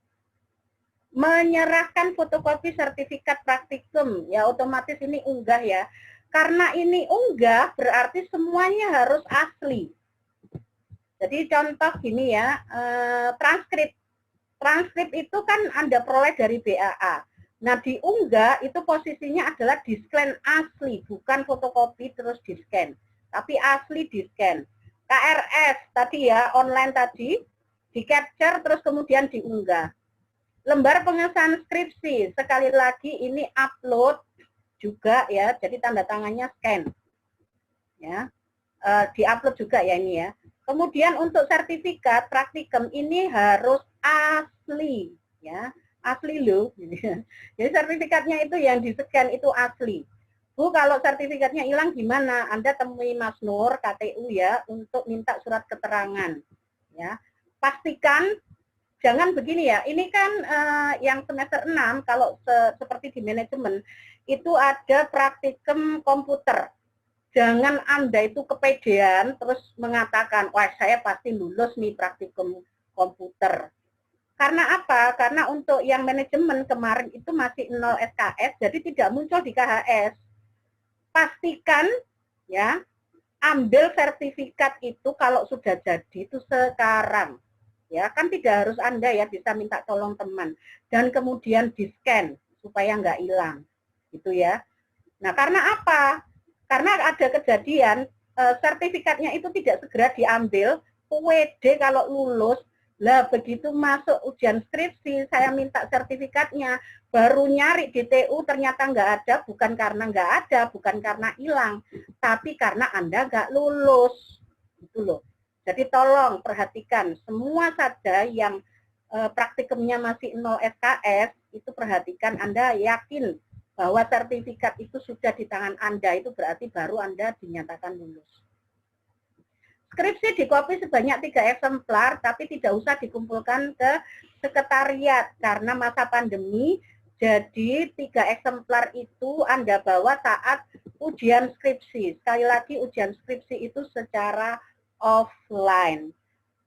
Speaker 5: Menyerahkan fotokopi sertifikat praktikum, ya otomatis ini unggah ya. Karena ini unggah berarti semuanya harus asli. Jadi contoh gini ya, transkrip. Transkrip itu kan Anda peroleh dari BAA. Nah, diunggah itu posisinya adalah di-scan asli, bukan fotokopi terus di-scan, tapi asli di-scan. KRS tadi ya, online tadi, di-capture terus kemudian diunggah. Lembar pengesahan skripsi, sekali lagi ini upload juga ya, jadi tanda tangannya scan. Ya, di-upload juga ya ini ya. Kemudian untuk sertifikat praktikum ini harus asli ya. Asli loh. Jadi sertifikatnya itu yang di-scan itu asli. Bu, kalau sertifikatnya hilang gimana? Anda temui Mas Nur KTU ya untuk minta surat keterangan. Ya, pastikan jangan begini ya. Ini kan yang semester 6 kalau seperti di manajemen itu ada praktikum komputer. Jangan Anda itu kepedean terus mengatakan, wah saya pasti lulus nih praktikum komputer. Karena apa? Karena untuk yang manajemen kemarin itu masih 0 SKS, jadi tidak muncul di KHS. Pastikan ya, ambil sertifikat itu kalau sudah jadi itu sekarang. Ya, kan tidak harus Anda ya bisa minta tolong teman dan kemudian di-scan supaya nggak hilang. Gitu ya. Nah, karena apa? Karena ada kejadian sertifikatnya itu tidak segera diambil, WD kalau lulus. Lah begitu masuk ujian skripsi, saya minta sertifikatnya, baru nyari di TU ternyata nggak ada, bukan karena nggak ada, bukan karena hilang, tapi karena Anda nggak lulus. Gitu loh. Jadi tolong perhatikan, semua saja yang praktikumnya masih 0 SKS, itu perhatikan Anda yakin bahwa sertifikat itu sudah di tangan Anda, itu berarti baru Anda dinyatakan lulus. Skripsi dikopi sebanyak 3 eksemplar, tapi tidak usah dikumpulkan ke sekretariat karena masa pandemi. Jadi 3 eksemplar itu Anda bawa saat ujian skripsi. Sekali lagi ujian skripsi itu secara offline.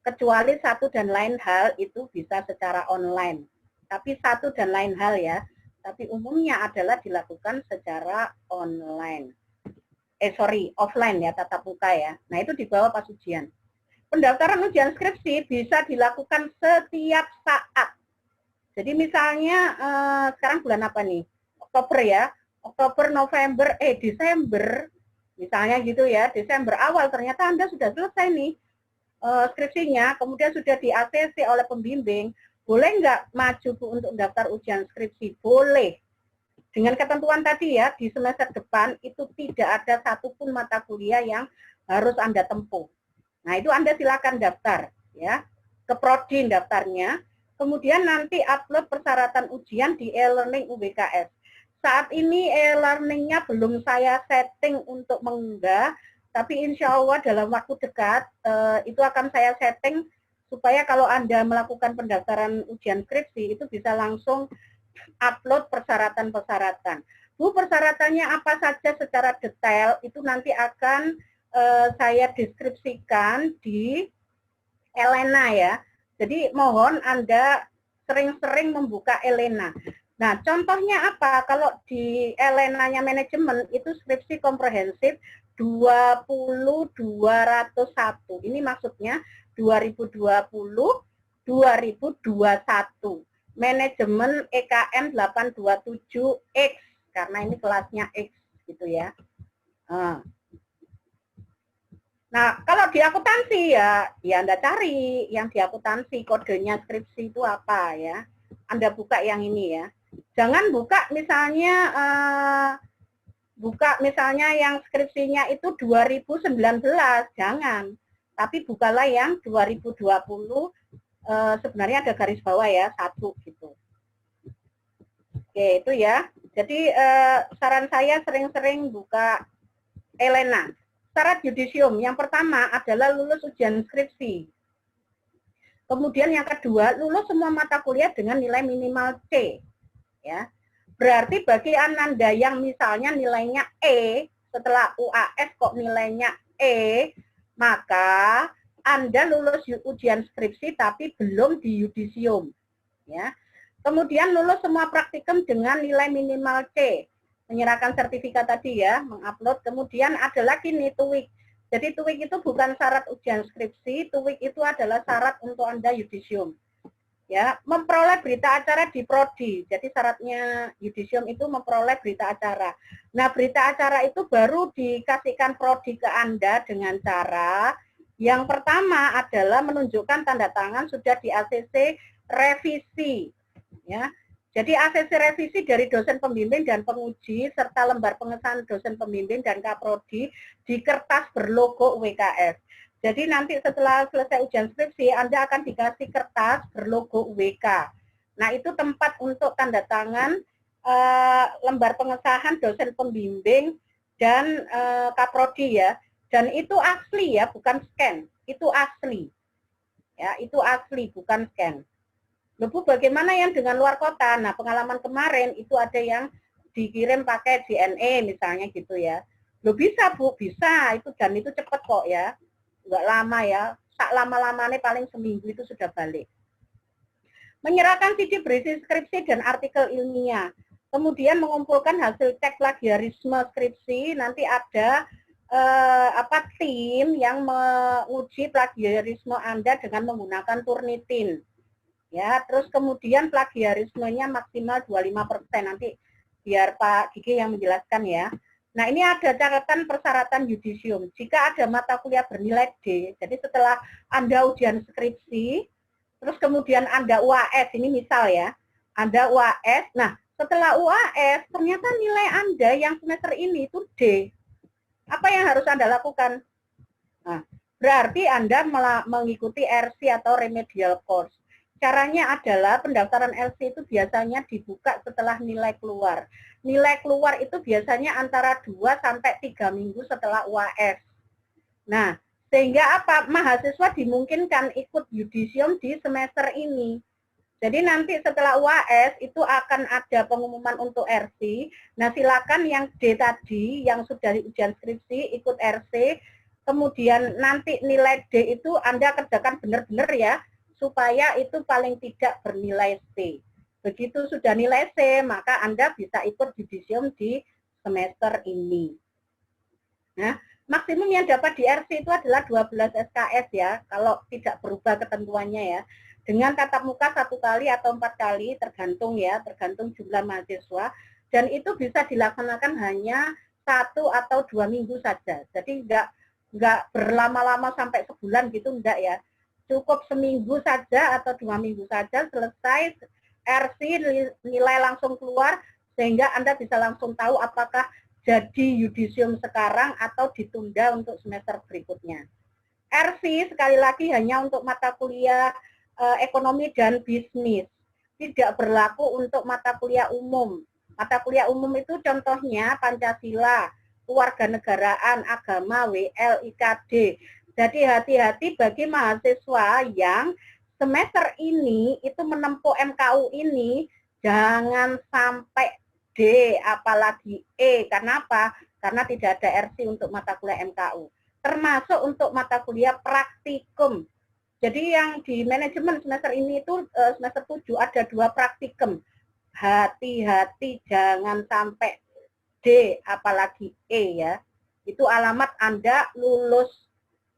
Speaker 5: Kecuali satu dan lain hal itu bisa secara online. Tapi satu dan lain hal ya. Tapi umumnya adalah dilakukan secara online. Offline ya, tatap muka ya. Nah, itu dibawa pas ujian. Pendaftaran ujian skripsi bisa dilakukan setiap saat. Jadi misalnya sekarang bulan apa nih? Oktober ya. Oktober, November, Desember. Misalnya gitu ya, Desember awal ternyata Anda sudah selesai nih skripsinya, kemudian sudah di ACC oleh pembimbing. Boleh nggak maju Bu untuk daftar ujian skripsi? Boleh. Dengan ketentuan tadi ya, di semester depan itu tidak ada satupun mata kuliah yang harus Anda tempuh. Nah, itu Anda silakan daftar ya, ke Prodi daftarnya. Kemudian nanti upload persyaratan ujian di e-learning UBKS. Saat ini e-learningnya belum saya setting untuk mengunggah, tapi insya Allah dalam waktu dekat itu akan saya setting supaya kalau Anda melakukan pendaftaran ujian skripsi itu bisa langsung upload persyaratan-persyaratan. Bu, persyaratannya apa saja secara detail itu nanti akan saya deskripsikan di Elena ya. Jadi mohon Anda sering-sering membuka Elena. Nah, contohnya apa? Kalau di Elena-nya manajemen itu skripsi komprehensif 20.201. Ini maksudnya 2020-2021. Manajemen EKM 827X karena ini kelasnya X gitu ya. Nah, kalau di akuntansi ya Anda cari yang di akuntansi kodenya skripsi itu apa ya. Anda buka yang ini ya. Jangan buka misalnya buka misalnya yang skripsinya itu 2019, jangan. Tapi bukalah yang 2020, sebenarnya ada garis bawah ya, 1 gitu. Oke, itu ya. Jadi saran saya sering-sering buka Elena. Syarat yudisium yang pertama adalah lulus ujian skripsi. Kemudian yang kedua, lulus semua mata kuliah dengan nilai minimal C. Ya. Berarti bagi Ananda yang misalnya nilainya E, setelah UAS kok nilainya E, maka Anda lulus ujian skripsi tapi belum di yudisium. Ya. Kemudian lulus semua praktikum dengan nilai minimal C. Menyerahkan sertifikat tadi ya, mengupload. Kemudian ada lagi nih TOEIC. Jadi TOEIC itu bukan syarat ujian skripsi, TOEIC itu adalah syarat untuk Anda yudisium. Ya, memperoleh berita acara di prodi. Jadi syaratnya yudisium itu memperoleh berita acara. Nah, berita acara itu baru dikasihkan prodi ke Anda dengan cara yang pertama adalah menunjukkan tanda tangan sudah di ACC revisi. Ya, jadi ACC revisi dari dosen pembimbing dan penguji serta lembar pengesahan dosen pembimbing dan kaprodi di kertas berlogo WKF. Jadi nanti setelah selesai ujian skripsi Anda akan dikasih kertas berlogo WK. Nah itu tempat untuk tanda tangan lembar pengesahan dosen pembimbing dan kaprodi ya. Dan itu asli ya, bukan scan. Itu asli. Ya, itu asli, bukan scan. Loh Bu, bagaimana yang dengan luar kota? Nah, pengalaman kemarin itu ada yang dikirim pakai JNE misalnya gitu ya. Loh bisa Bu, bisa. Itu dan itu cepat kok ya. Enggak lama ya. Tak lama-lamanya paling seminggu itu sudah balik. Menyerahkan CD berisi skripsi dan artikel ilmiah. Kemudian mengumpulkan hasil cek plagiarisme skripsi. Nanti ada tim yang menguji plagiarisme Anda dengan menggunakan Turnitin. Ya, terus kemudian plagiarismenya maksimal 25%. Nanti biar Pak Gigi yang menjelaskan ya. Nah, ini ada catatan persyaratan yudisium. Jika ada mata kuliah bernilai D, jadi setelah Anda ujian skripsi, terus kemudian Anda UAS, ini misal ya, Anda UAS, nah setelah UAS ternyata nilai Anda yang semester ini itu D. Apa yang harus Anda lakukan? Nah, berarti Anda mengikuti RC atau remedial course. Caranya adalah pendaftaran LC itu biasanya dibuka setelah nilai keluar. Nilai keluar itu biasanya antara 2 sampai 3 minggu setelah UAS. Nah, sehingga apa? Mahasiswa dimungkinkan ikut yudisium di semester ini. Jadi nanti setelah UAS itu akan ada pengumuman untuk RC. Nah, silakan yang D tadi, yang sudah ujian skripsi ikut RC. Kemudian nanti nilai D itu Anda kerjakan benar-benar ya, supaya itu paling tidak bernilai C. Begitu sudah nilai C, maka Anda bisa ikut yudisium di semester ini. Nah, maksimum yang dapat di RC itu adalah 12 SKS ya, kalau tidak berubah ketentuannya ya. Dengan tatap muka 1 kali atau 4 kali, tergantung ya, tergantung jumlah mahasiswa. Dan itu bisa dilaksanakan hanya 1 atau 2 minggu saja. Jadi enggak berlama-lama sampai sebulan gitu, enggak ya. Cukup seminggu saja atau 2 minggu saja selesai RC nilai langsung keluar sehingga Anda bisa langsung tahu apakah jadi yudisium sekarang atau ditunda untuk semester berikutnya. RC sekali lagi hanya untuk mata kuliah ekonomi dan bisnis. Tidak berlaku untuk mata kuliah umum. Mata kuliah umum itu contohnya Pancasila, kewarganegaraan, agama, WL, IKD. Jadi hati-hati bagi mahasiswa yang semester ini itu menempuh MKU ini, jangan sampai D, apalagi E. Karena apa? Karena tidak ada RC untuk mata kuliah MKU. Termasuk untuk mata kuliah praktikum. Jadi yang di manajemen semester ini itu semester 7 ada 2 praktikum. Hati-hati jangan sampai D, apalagi E ya. Itu alamat Anda lulus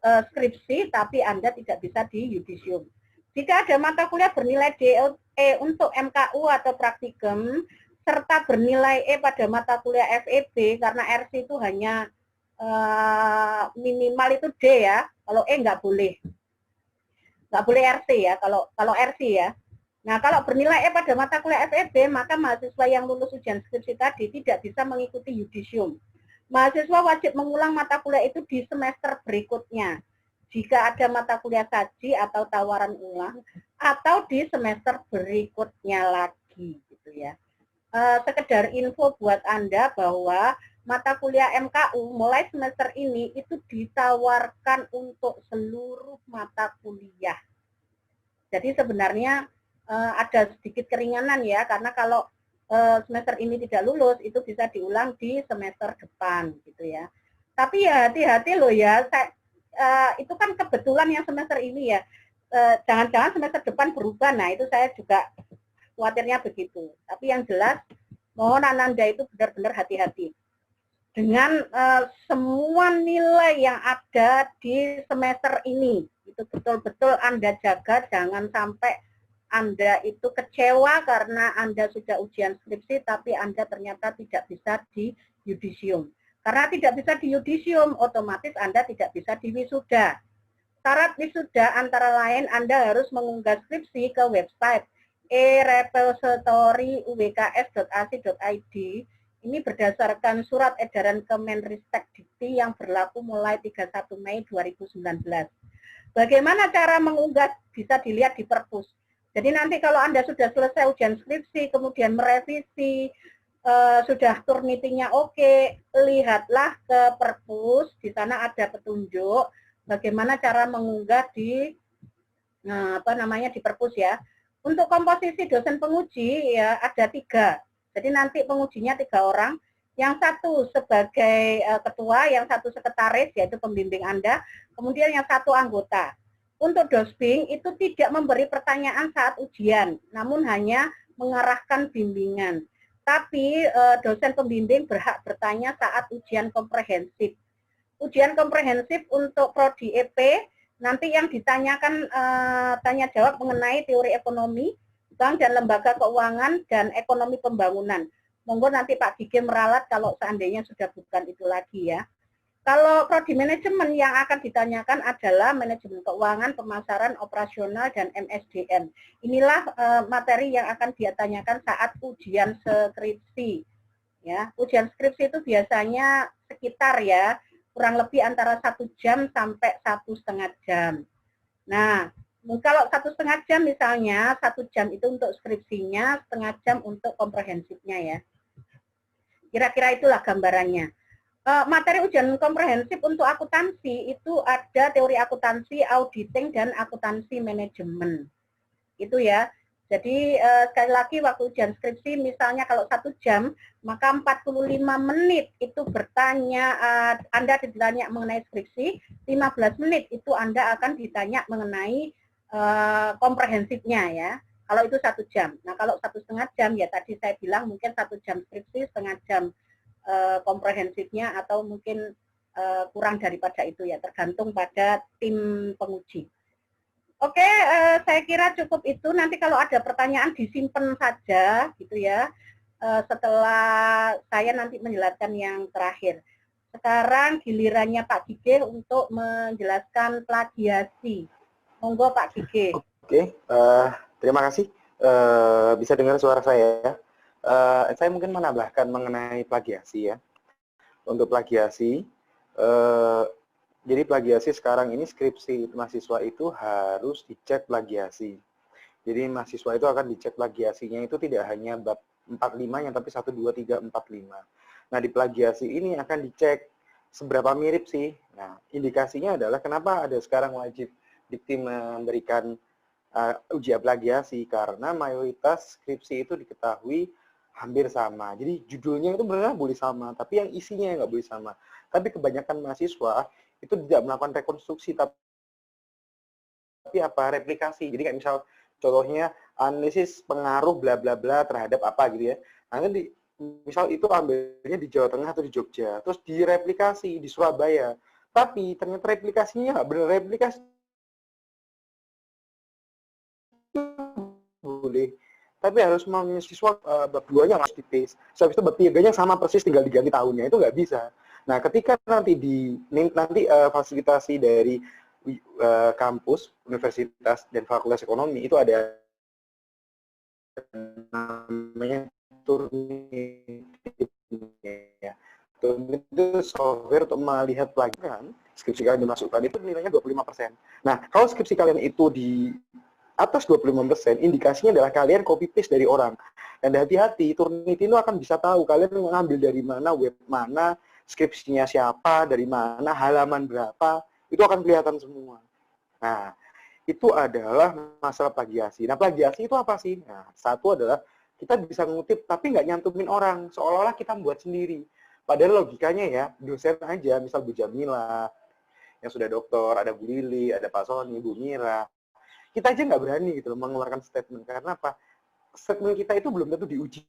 Speaker 5: skripsi tapi Anda tidak bisa di yudisium. Jika ada mata kuliah bernilai D, E untuk MKU atau praktikum serta bernilai E pada mata kuliah FEB karena RC itu hanya minimal itu D ya. Kalau E nggak boleh. Nggak boleh RC ya kalau RC ya. Nah, kalau bernilai E pada mata kuliah FEB maka mahasiswa yang lulus ujian skripsi tadi tidak bisa mengikuti yudisium. mahasiswa wajib mengulang mata kuliah itu di semester berikutnya. Jika ada mata kuliah saji atau tawaran ulang, atau di semester berikutnya lagi, gitu ya. Sekedar info buat Anda bahwa mata kuliah MKU mulai semester ini itu ditawarkan untuk seluruh mata kuliah. Jadi sebenarnya ada sedikit keringanan ya, karena kalau semester ini tidak lulus itu bisa diulang di semester depan, gitu ya. Tapi ya hati-hati loh ya, itu kan kebetulan yang semester ini ya, jangan-jangan semester depan berubah. Nah itu saya juga khawatirnya begitu. Tapi yang jelas mohon Ananda itu benar-benar hati-hati dengan semua nilai yang ada di semester ini. Itu betul-betul Anda jaga, jangan sampai Anda itu kecewa karena Anda sudah ujian skripsi tapi Anda ternyata tidak bisa di yudisium. Karena tidak bisa di yudisium, otomatis Anda tidak bisa di wisuda. Syarat wisuda antara lain Anda harus mengunggah skripsi ke website e-repository.uwks.ac.id. Ini berdasarkan surat edaran Kemenristek Dikti yang berlaku mulai 31 Mei 2019. Bagaimana cara mengunggah bisa dilihat di perpus. Jadi nanti kalau Anda sudah selesai ujian skripsi, kemudian merevisi, sudah turnitingnya oke, lihatlah ke perpus, di sana ada petunjuk bagaimana cara mengunggah di di perpus ya. Untuk komposisi dosen penguji ya ada 3. Jadi nanti pengujinya 3 orang, yang satu sebagai ketua, yang satu sekretaris yaitu pembimbing Anda, kemudian yang satu anggota. Untuk dosbing itu tidak memberi pertanyaan saat ujian, namun hanya mengarahkan bimbingan. Tapi dosen pembimbing berhak bertanya saat ujian komprehensif. Ujian komprehensif untuk prodi EP nanti yang ditanyakan tanya jawab mengenai teori ekonomi, bank dan lembaga keuangan dan ekonomi pembangunan. Monggo nanti Pak Gige meralat kalau seandainya sudah bukan itu lagi ya. Kalau prodi manajemen yang akan ditanyakan adalah manajemen keuangan, pemasaran, operasional, dan MSDM. Inilah materi yang akan ditanyakan saat ujian skripsi. Ya, ujian skripsi itu biasanya sekitar ya kurang lebih antara 1 jam sampai 1,5 jam. Nah, kalau 1,5 jam misalnya, 1 jam itu untuk skripsinya, 1,5 jam untuk komprehensifnya ya. Kira-kira itulah gambarannya. Materi ujian komprehensif untuk akuntansi itu ada teori akuntansi, auditing, dan akuntansi manajemen. Itu ya. Jadi sekali lagi waktu ujian skripsi misalnya kalau 1 jam, maka 45 menit itu bertanya, Anda ditanya mengenai skripsi, 15 menit itu Anda akan ditanya mengenai komprehensifnya ya. Kalau itu 1 jam. Nah kalau 1,5 jam ya tadi saya bilang mungkin 1 jam skripsi, 1,5 jam komprehensifnya atau mungkin kurang daripada itu ya, tergantung pada tim penguji. Oke, saya kira cukup itu. Nanti kalau ada pertanyaan disimpan saja gitu ya, setelah saya nanti menjelaskan yang terakhir. Sekarang gilirannya Pak Gige untuk menjelaskan plagiasi. Monggo Pak Gige.
Speaker 3: Oke, terima kasih. Bisa dengar suara saya? Saya mungkin menambahkan mengenai plagiasi ya. Untuk plagiasi, jadi plagiasi sekarang ini skripsi mahasiswa itu harus dicek plagiasi. Jadi mahasiswa itu akan dicek plagiasinya itu tidak hanya bab 45 yang tapi 1, 2, 3, 4, 5. Nah di plagiasi ini akan dicek seberapa mirip sih. Nah indikasinya adalah kenapa ada sekarang wajib dikti memberikan ujian plagiasi, karena mayoritas skripsi itu diketahui hampir sama. Jadi judulnya itu benar boleh sama, tapi yang isinya nggak boleh sama. Tapi kebanyakan mahasiswa itu tidak melakukan rekonstruksi, tapi apa replikasi. Jadi kayak misal contohnya analisis pengaruh bla bla bla terhadap apa gitu ya. Nanti misal itu ambilnya di Jawa Tengah atau di Jogja, terus direplikasi di Surabaya. Tapi ternyata replikasinya nggak benar replikasi. Boleh. Tapi harus mahasiswa bab 2-nya harus di-paste. Habis itu bab 3-nya sama persis tinggal diganti tahunnya, itu nggak bisa. Nah, ketika nanti fasilitasi dari kampus, universitas dan fakultas ekonomi itu ada namanya Turnitin ya. Itu software untuk melihat pelajaran skripsi kalian dimasukkan itu nilainya 25%. Nah, kalau skripsi kalian itu di atas 25%, indikasinya adalah kalian copy paste dari orang. Dan hati-hati, Turnitin itu akan bisa tahu kalian mengambil dari mana, web mana, skripsinya siapa, dari mana, halaman berapa, itu akan kelihatan semua. Nah, itu adalah masalah plagiasi. Nah, plagiasi itu apa sih? Nah, satu adalah kita bisa ngutip tapi nggak nyantumin orang, seolah-olah kita membuat sendiri. Padahal logikanya ya, dosen aja, misal Bu Jamila, yang sudah doktor, ada Bu Lili, ada Pak Sony, Bu Mira. Kita aja nggak berani gitu mengeluarkan statement. Karena apa? Statement kita itu belum tentu diuji,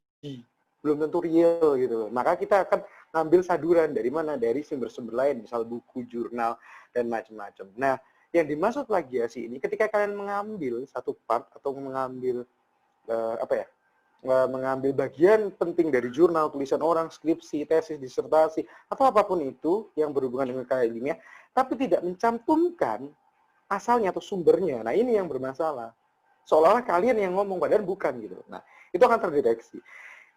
Speaker 3: belum tentu real gitu. Maka kita akan ngambil saduran dari mana? Dari sumber-sumber lain, misal buku, jurnal, dan macam-macam. Nah, yang dimaksud plagiasi ini, ketika kalian mengambil satu part atau mengambil mengambil bagian penting dari jurnal, tulisan orang, skripsi, tesis, disertasi, atau apapun itu yang berhubungan dengan karya ilmiah, tapi tidak mencantumkan asalnya atau sumbernya. Nah, ini yang bermasalah. Seolah-olah kalian yang ngomong, padahal bukan gitu. Nah, itu akan terdeteksi.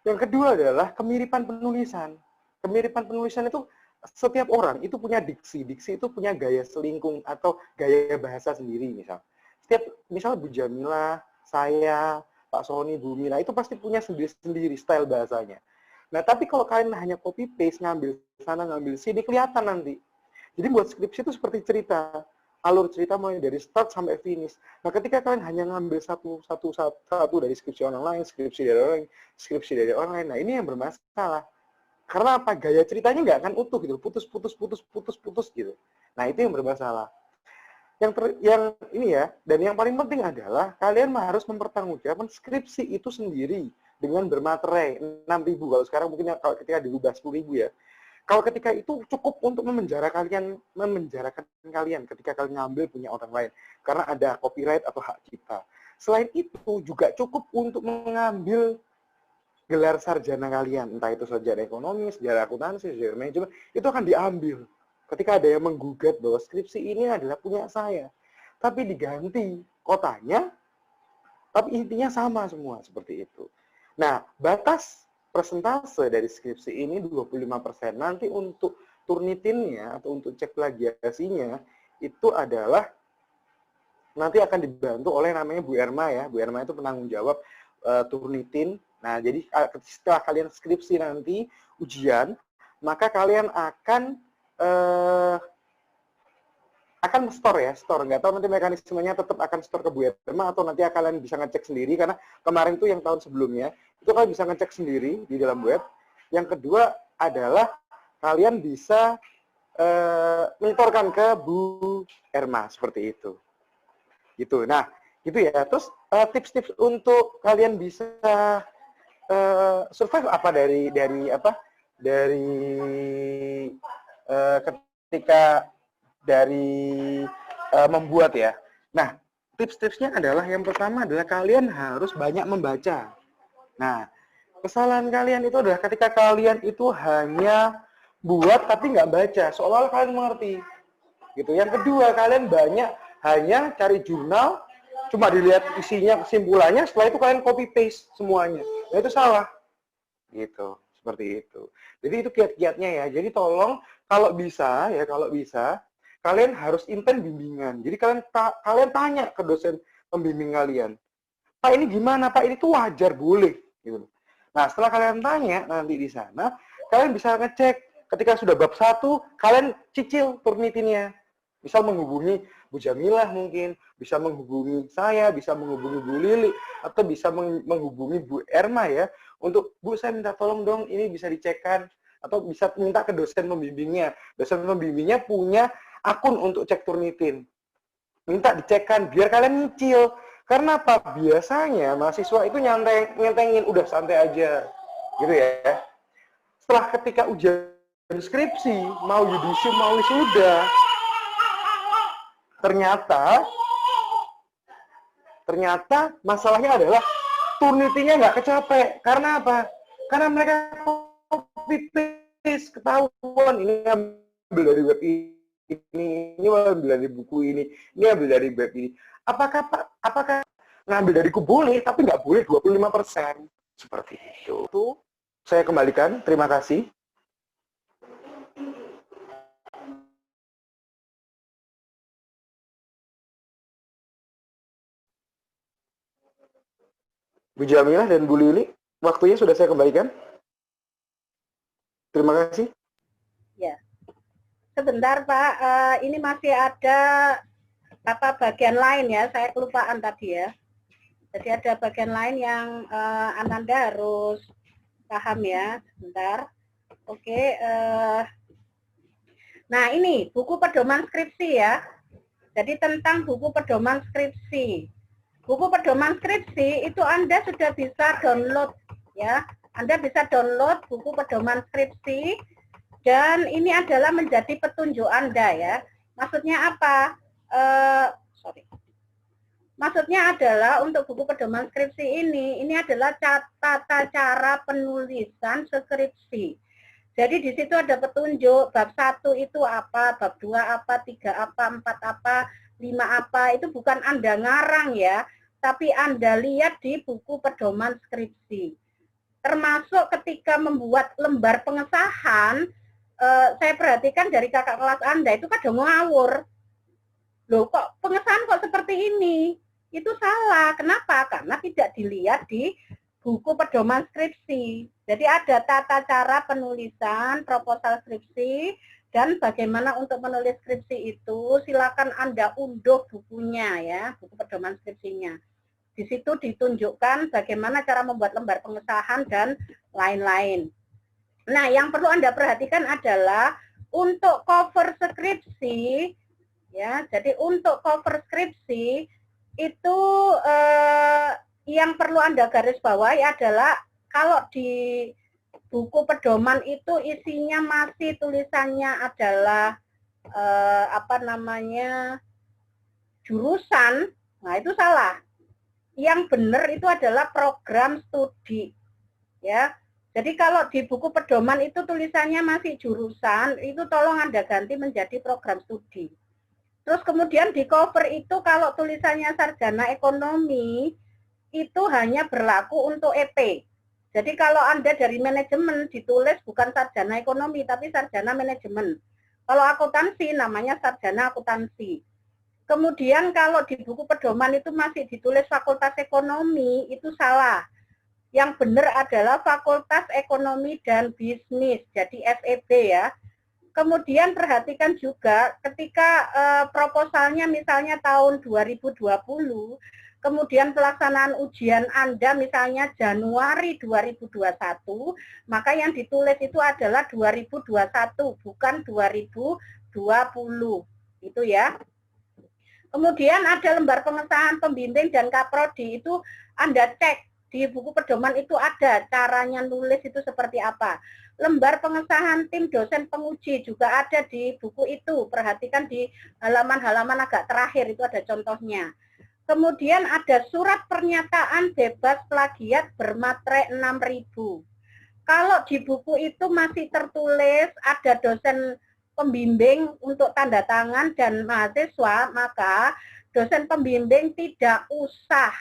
Speaker 3: Yang kedua adalah kemiripan penulisan. Kemiripan penulisan itu setiap orang itu punya diksi. Diksi itu punya gaya selingkung atau gaya bahasa sendiri misal. Misal Bu Jamila, saya, Pak Sony, Bu Mira, itu pasti punya sendiri-sendiri style bahasanya. Nah, tapi kalau kalian hanya copy-paste, ngambil sana, ngambil sini, kelihatan nanti. Jadi buat skripsi itu seperti cerita. Alur cerita mulai dari start sampai finish. Nah, ketika kalian hanya ngambil satu dari skripsi orang lain, skripsi dari orang lain, nah ini yang bermasalah. Karena apa? Gaya ceritanya nggak akan utuh gitu, putus gitu. Nah, itu yang bermasalah. Yang ini ya, dan yang paling penting adalah kalian harus mempertanggungjawabkan skripsi itu sendiri dengan bermaterai 6.000. Kalau sekarang mungkin kalau ketika dirubah 10.000 ya. Kalau ketika itu cukup untuk memenjarakan kalian ketika kalian ngambil punya orang lain karena ada copyright atau hak cipta. Selain itu juga cukup untuk mengambil gelar sarjana kalian, entah itu sarjana ekonomi, sejarah akuntansi, sejarah manajemen, itu akan diambil. Ketika ada yang menggugat bahwa skripsi ini adalah punya saya, tapi diganti kotanya, tapi intinya sama semua, seperti itu. Nah, batas persentase dari skripsi ini 25%. Nanti untuk Turnitinnya atau untuk cek plagiasinya, itu adalah nanti akan dibantu oleh namanya Bu Erma ya. Bu Erma itu penanggung jawab Turnitin. Nah, jadi setelah kalian skripsi nanti, ujian, maka kalian akan store ya, nggak tahu nanti mekanismenya tetap akan store ke Bu Erma atau nanti kalian bisa ngecek sendiri, karena kemarin tuh yang tahun sebelumnya itu kalian bisa ngecek sendiri di dalam web. Yang kedua adalah kalian bisa menyetorkan ke Bu Erma seperti itu. Gitu. Nah, gitu ya. Terus tips-tips untuk kalian bisa survive apa dari ketika dari membuat ya. Nah, tips-tipsnya adalah yang pertama adalah kalian harus banyak membaca. Nah, kesalahan kalian itu adalah ketika kalian itu hanya buat tapi nggak baca, seolah-olah kalian mengerti. Gitu. Yang kedua, kalian banyak hanya cari jurnal, cuma dilihat isinya, kesimpulannya, setelah itu kalian copy paste semuanya. Nah, itu salah. Gitu. Seperti itu. Jadi itu kiat-kiatnya ya. Jadi tolong kalau bisa kalian harus intent bimbingan. Jadi kalian tanya ke dosen pembimbing kalian, Pak ini gimana? Pak ini tuh wajar boleh gitu. Nah, setelah kalian tanya nanti di sana, kalian bisa ngecek ketika sudah bab 1, kalian cicil Turnitinnya. Misal menghubungi Bu Jamilah mungkin, bisa menghubungi saya, bisa menghubungi Bu Lili, atau bisa menghubungi Bu Erma ya, untuk Bu saya minta tolong dong ini bisa dicekkan, atau bisa minta ke dosen pembimbingnya. Dosen pembimbingnya punya akun untuk cek Turnitin. Minta dicekkan biar kalian nyicil. Karena apa? Biasanya mahasiswa itu nyentengin udah santai aja. Gitu ya. Setelah ketika ujian skripsi, mau yudisium, mau wisuda, ternyata masalahnya adalah Turnitinnya nggak kecapek. Karena apa? Karena mereka copy paste, ketahuan ini ambil dari web ini ambil dari buku ini ambil dari web ini. Apakah ngambil dariku boleh, tapi nggak boleh 25%. Seperti itu. Saya kembalikan. Terima kasih. Bu Jamilah dan Bu Lili, waktunya sudah saya kembalikan. Terima kasih.
Speaker 5: Ya, sebentar Pak, ini masih ada bagian lain ya, saya kelupaan tadi ya. Jadi ada bagian lain yang Ananda harus paham ya, sebentar. Oke, nah ini buku pedoman skripsi ya. Jadi tentang buku pedoman skripsi. Buku pedoman skripsi itu Anda sudah bisa download ya. Anda bisa download buku pedoman skripsi dan ini adalah menjadi petunjuk Anda ya. Maksudnya apa? Maksudnya adalah untuk buku pedoman skripsi ini adalah tata cara penulisan skripsi. Jadi di situ ada petunjuk bab 1 itu apa, bab 2 apa, 3 apa, 4 apa, 5 apa, itu bukan Anda ngarang ya, tapi Anda lihat di buku pedoman skripsi. Termasuk ketika membuat lembar pengesahan, saya perhatikan dari kakak kelas Anda itu kadang ngawur. Loh kok pengesahan kok seperti ini? Itu salah. Kenapa? Karena tidak dilihat di buku pedoman skripsi. Jadi ada tata cara penulisan proposal skripsi dan bagaimana untuk menulis skripsi itu silakan Anda unduh bukunya ya, buku pedoman skripsinya. Di situ ditunjukkan bagaimana cara membuat lembar pengesahan dan lain-lain. Nah, yang perlu Anda perhatikan adalah untuk cover skripsi ya. Jadi untuk cover skripsi itu yang perlu Anda garis bawahi adalah kalau di buku pedoman itu isinya masih tulisannya adalah jurusan, nah itu salah. Yang benar itu adalah program studi ya. Jadi kalau di buku pedoman itu tulisannya masih jurusan, itu tolong Anda ganti menjadi program studi. Terus kemudian di cover itu kalau tulisannya sarjana ekonomi itu hanya berlaku untuk EP. Jadi kalau Anda dari manajemen ditulis bukan sarjana ekonomi tapi sarjana manajemen. Kalau akuntansi namanya sarjana akuntansi. Kemudian kalau di buku pedoman itu masih ditulis fakultas ekonomi, itu salah. Yang benar adalah fakultas ekonomi dan bisnis, jadi FEB ya. Kemudian perhatikan juga ketika proposalnya misalnya tahun 2020, kemudian pelaksanaan ujian Anda misalnya Januari 2021, maka yang ditulis itu adalah 2021, bukan 2020. Itu ya. Kemudian ada lembar pengesahan pembimbing dan kaprodi, itu Anda cek di buku pedoman itu ada caranya nulis itu seperti apa. Lembar pengesahan tim dosen penguji juga ada di buku itu, perhatikan di halaman-halaman agak terakhir itu ada contohnya. Kemudian ada surat pernyataan bebas plagiat bermaterai 6.000. Kalau di buku itu masih tertulis ada dosen pembimbing untuk tanda tangan dan mahasiswa, maka dosen pembimbing tidak usah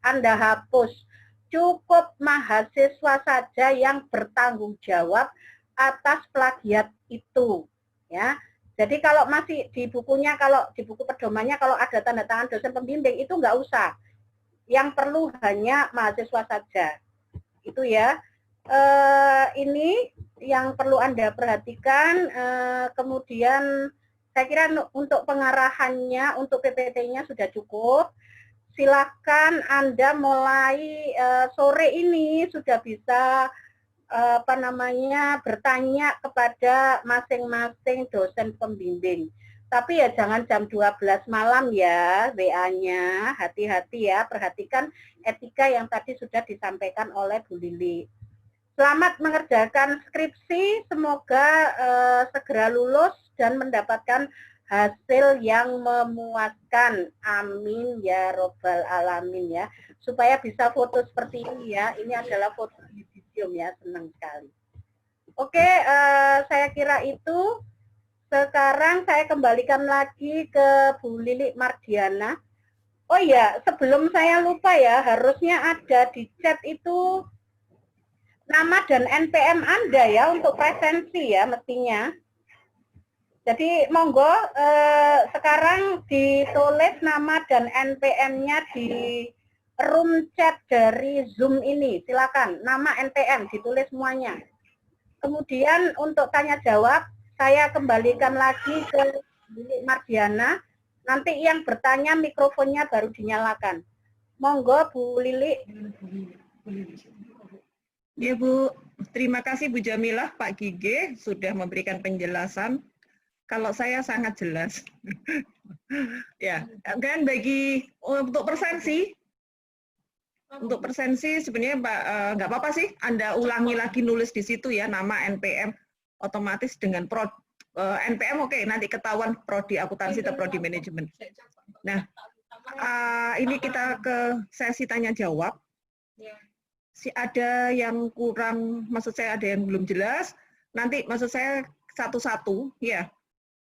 Speaker 5: Anda hapus. Cukup mahasiswa saja yang bertanggung jawab atas plagiat itu. Ya. Jadi kalau masih di bukunya, kalau di buku pedomannya kalau ada tanda tangan dosen pembimbing itu nggak usah. Yang perlu hanya mahasiswa saja. Itu ya. Ini yang perlu Anda perhatikan. Kemudian saya kira untuk pengarahannya, untuk PPT-nya sudah cukup. Silakan Anda mulai sore ini sudah bisa bertanya kepada masing-masing dosen pembimbing. Tapi ya jangan jam 12 malam ya WA-nya, hati-hati ya, perhatikan etika yang tadi sudah disampaikan oleh Bu Lili. Selamat mengerjakan skripsi, semoga segera lulus dan mendapatkan hasil yang memuaskan. Amin ya robbal alamin ya. Supaya bisa foto seperti ini ya. Ini adalah foto yudisium ya, senang sekali. Oke, saya kira itu. Sekarang saya kembalikan lagi ke Bu Lili Mardiana. Oh iya, sebelum saya lupa ya, harusnya ada di chat itu nama dan NPM Anda ya untuk presensi ya mestinya. Jadi monggo sekarang ditulis nama dan NPM-nya di room chat dari Zoom ini. Silakan, nama NPM ditulis semuanya. Kemudian untuk tanya jawab, saya kembalikan lagi ke Lili Mardiana. Nanti yang bertanya mikrofonnya baru dinyalakan. Monggo Bu Lili.
Speaker 8: Ya Bu, terima kasih Bu Jamilah, Pak Gige sudah memberikan penjelasan. Kalau saya sangat jelas. Ya, kan untuk persensi sebenarnya Pak nggak apa-apa sih Anda ulangi lagi nulis di situ ya nama NPM otomatis dengan NPM oke, nanti ketahuan prodi akuntansi atau prodi manajemen. Nah, ini kita ke sesi tanya jawab. Ada yang kurang, maksud saya ada yang belum jelas. Nanti maksud saya satu-satu ya.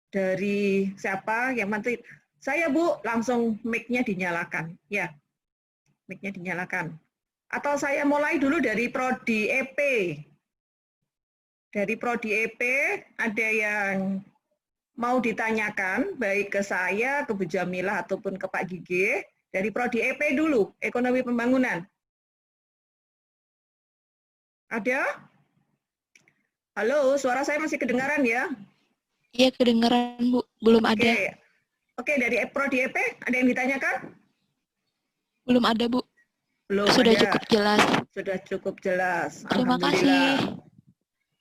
Speaker 8: Dari siapa yang nanti saya Bu langsung mic-nya dinyalakan ya. Mic-nya dinyalakan. Atau saya mulai dulu dari prodi EP. Dari prodi EP ada yang mau ditanyakan baik ke saya, ke Bu Jamilah ataupun ke Pak Gige. Dari prodi EP dulu, ekonomi pembangunan. Ada? Halo, suara saya masih kedengaran ya?
Speaker 9: Iya, kedengaran Bu. Belum ada.
Speaker 8: Oke, dari prodi EP ada yang ditanyakan?
Speaker 9: Belum ada Bu.
Speaker 8: Belum
Speaker 9: Sudah
Speaker 8: ada.
Speaker 9: cukup jelas.
Speaker 8: Sudah cukup jelas.
Speaker 9: Terima kasih.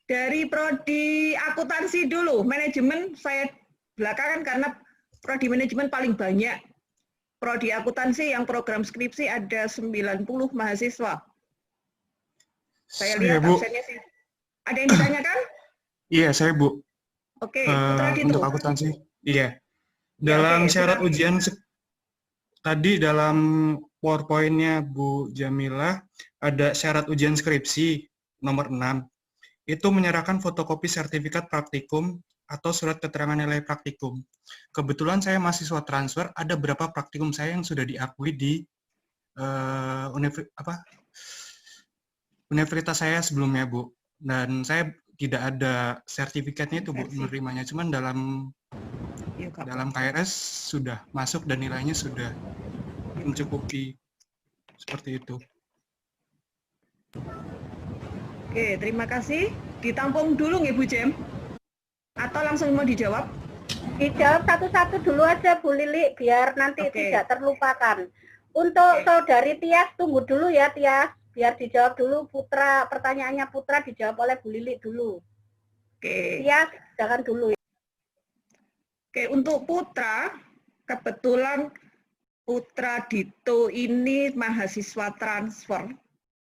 Speaker 8: Dari prodi akuntansi dulu, manajemen saya belakangan karena prodi manajemen paling banyak. Prodi akuntansi yang program skripsi ada 90 mahasiswa. Saya lihat absennya sih. Ada yang ditanyakan?
Speaker 10: Iya, saya Bu.
Speaker 8: Oke, Putra Dito.
Speaker 10: Untuk akuntansi. Iya. Dalam syarat ujian tadi dalam PowerPoint-nya Bu Jamilah ada syarat ujian skripsi nomor 6. Itu menyerahkan fotokopi sertifikat praktikum atau surat keterangan nilai praktikum. Kebetulan saya mahasiswa transfer, ada berapa praktikum saya yang sudah diakui di universitas saya sebelumnya, Bu. Dan saya tidak ada sertifikatnya itu, Bu, menerimanya. Cuman dalam KRS sudah masuk dan nilainya sudah mencukupi. Seperti itu.
Speaker 8: Oke, terima kasih. Ditampung dulu nggih Bu Jem? Atau langsung mau dijawab?
Speaker 5: Dijawab satu-satu dulu aja Bu Lili, biar nanti tidak terlupakan. Untuk Saudari Tias, tunggu dulu ya Tias. Biar dijawab dulu Putra, pertanyaannya Putra dijawab oleh Bu Lili dulu.
Speaker 8: Oke.
Speaker 5: Tias, jangan dulu.
Speaker 8: Oke, untuk Putra, kebetulan Putra Dito ini mahasiswa transfer.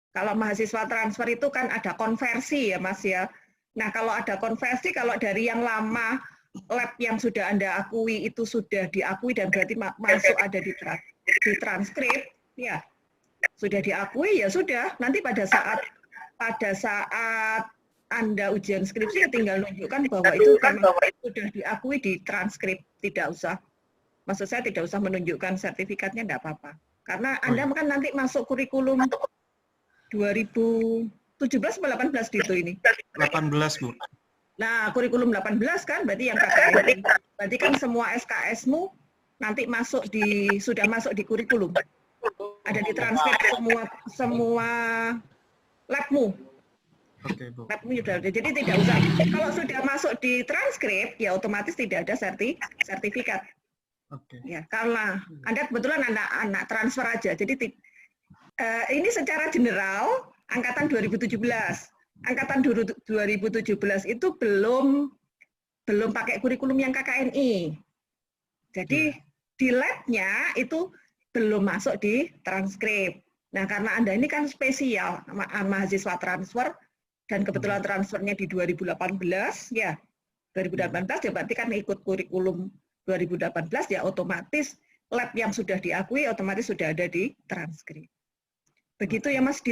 Speaker 8: Kalau mahasiswa transfer itu kan ada konversi ya Mas ya. Nah kalau ada konversi, kalau dari yang lama lab yang sudah Anda akui itu sudah diakui dan berarti masuk ada di transkrip, ya sudah diakui ya sudah. Nanti pada saat Anda ujian skripsi ya tinggal nunjukkan bahwa itu sudah diakui di transkrip, tidak usah. Maksud saya tidak usah menunjukkan sertifikatnya, tidak apa-apa. Karena Anda kan nanti masuk kurikulum 2017 atau 18 gitu ini?
Speaker 10: 18, Bu.
Speaker 8: Nah, kurikulum 18 kan berarti yang KKN. Berarti kan semua SKS-mu nanti sudah masuk di kurikulum. Ada di transkrip semua lab-mu.
Speaker 10: Oke, Bu.
Speaker 8: Lab-mu sudah ada. Jadi tidak usah. Kalau sudah masuk di transkrip, ya otomatis tidak ada sertifikat.
Speaker 10: Oke.
Speaker 8: Ya, karena Anda kebetulan anak transfer aja. Jadi ini secara general angkatan 2017. Angkatan 2017 itu belum pakai kurikulum yang KKNI. Jadi di lab-nya itu belum masuk di transkrip. Nah, karena Anda ini kan spesial mahasiswa transfer dan kebetulan transfernya di 2018 ya. 2018 ya berarti kan ikut kurikulum 2018 ya otomatis lab yang sudah diakui otomatis sudah ada di transkrip. Begitu ya Mas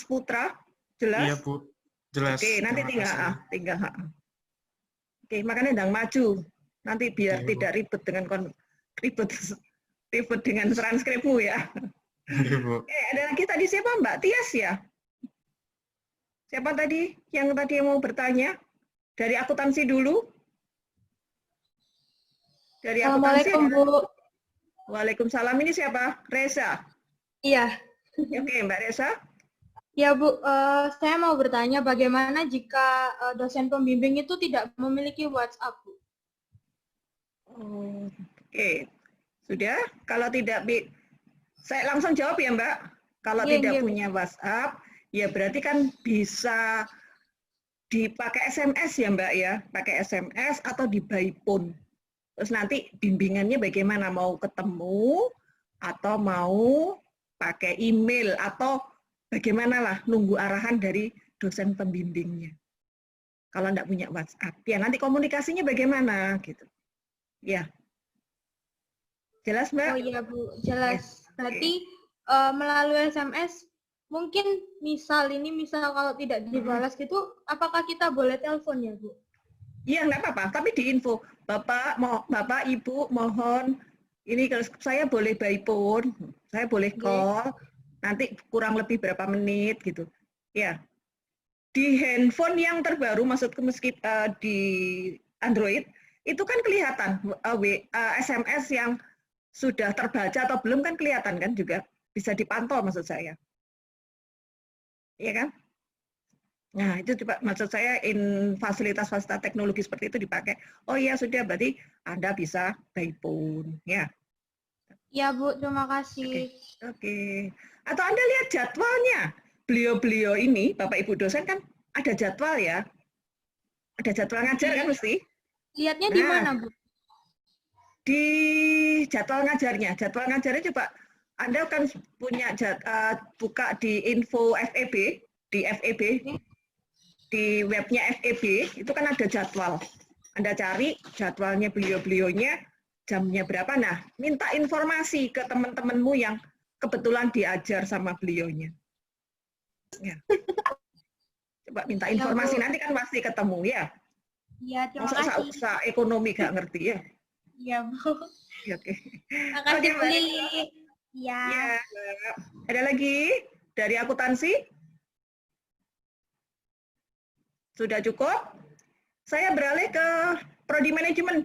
Speaker 8: Putra? Jelas?
Speaker 10: Iya, Bu. Jelas.
Speaker 8: Oke, nanti tinggal. Oke, makanya ndang maju. Nanti biar tidak ribet dengan transkripmu ya.
Speaker 10: Iya, Bu.
Speaker 8: Ada lagi tadi siapa Mbak Tias ya? Siapa tadi yang mau bertanya? Dari akuntansi dulu? Dari akuntansi.
Speaker 9: Assalamualaikum, Bu.
Speaker 8: Waalaikumsalam. Ini siapa? Reza.
Speaker 2: Iya.
Speaker 8: Oke, Mbak Resa.
Speaker 2: Ya Bu, saya mau bertanya bagaimana jika dosen pembimbing itu tidak memiliki WhatsApp, Bu?
Speaker 8: Oke, sudah. Kalau tidak, saya langsung jawab ya Mbak. Kalau tidak punya WhatsApp, ya berarti kan bisa dipakai SMS ya Mbak ya, pakai SMS atau di by phone. Terus nanti bimbingannya bagaimana, mau ketemu atau mau pakai email atau bagaimana lah, nunggu arahan dari dosen pembimbingnya. Kalau enggak punya WhatsApp, ya nanti komunikasinya bagaimana gitu. Ya. Jelas Mbak?
Speaker 2: Oh iya Bu, jelas. Berarti melalui SMS, mungkin misal kalau tidak dibalas gitu, apakah kita boleh telepon ya Bu?
Speaker 8: Iya, nggak apa-apa, tapi diinfo, Bapak, Ibu, mohon, ini kalau saya boleh by phone, saya boleh call, nanti kurang lebih berapa menit gitu. Ya, di handphone yang terbaru, maksudku di Android, itu kan kelihatan SMS yang sudah terbaca atau belum kan kelihatan kan juga, bisa dipantau maksud saya. Iya kan? Nah, itu coba maksud saya fasilitas-fasilitas teknologi seperti itu dipakai. Oh iya, sudah, berarti Anda bisa by phone. Ya.
Speaker 2: Ya Bu, terima kasih.
Speaker 8: Oke. Atau Anda lihat jadwalnya. Beliau-beliau ini, Bapak Ibu dosen kan ada jadwal ya. Ada jadwal ngajar kan mesti?
Speaker 2: Lihatnya di mana Bu?
Speaker 8: Di jadwal ngajarnya. Jadwal ngajarnya coba Anda kan punya buka di info FEB, di FEB. Di webnya FEB itu kan ada jadwal. Anda cari jadwalnya beliau-beliaunya, jamnya berapa. Nah, minta informasi ke teman-temanmu yang kebetulan diajar sama beliaunya. Ya. Coba minta informasi, nanti kan pasti ketemu ya.
Speaker 2: Iya, terima kasih.
Speaker 8: Masa ekonomi gak ngerti ya?
Speaker 2: Iya, Bu.
Speaker 8: Oke.
Speaker 2: Makasih, Bu Lili. Iya.
Speaker 8: Ada lagi dari akuntansi? Sudah cukup? Saya beralih ke prodi manajemen.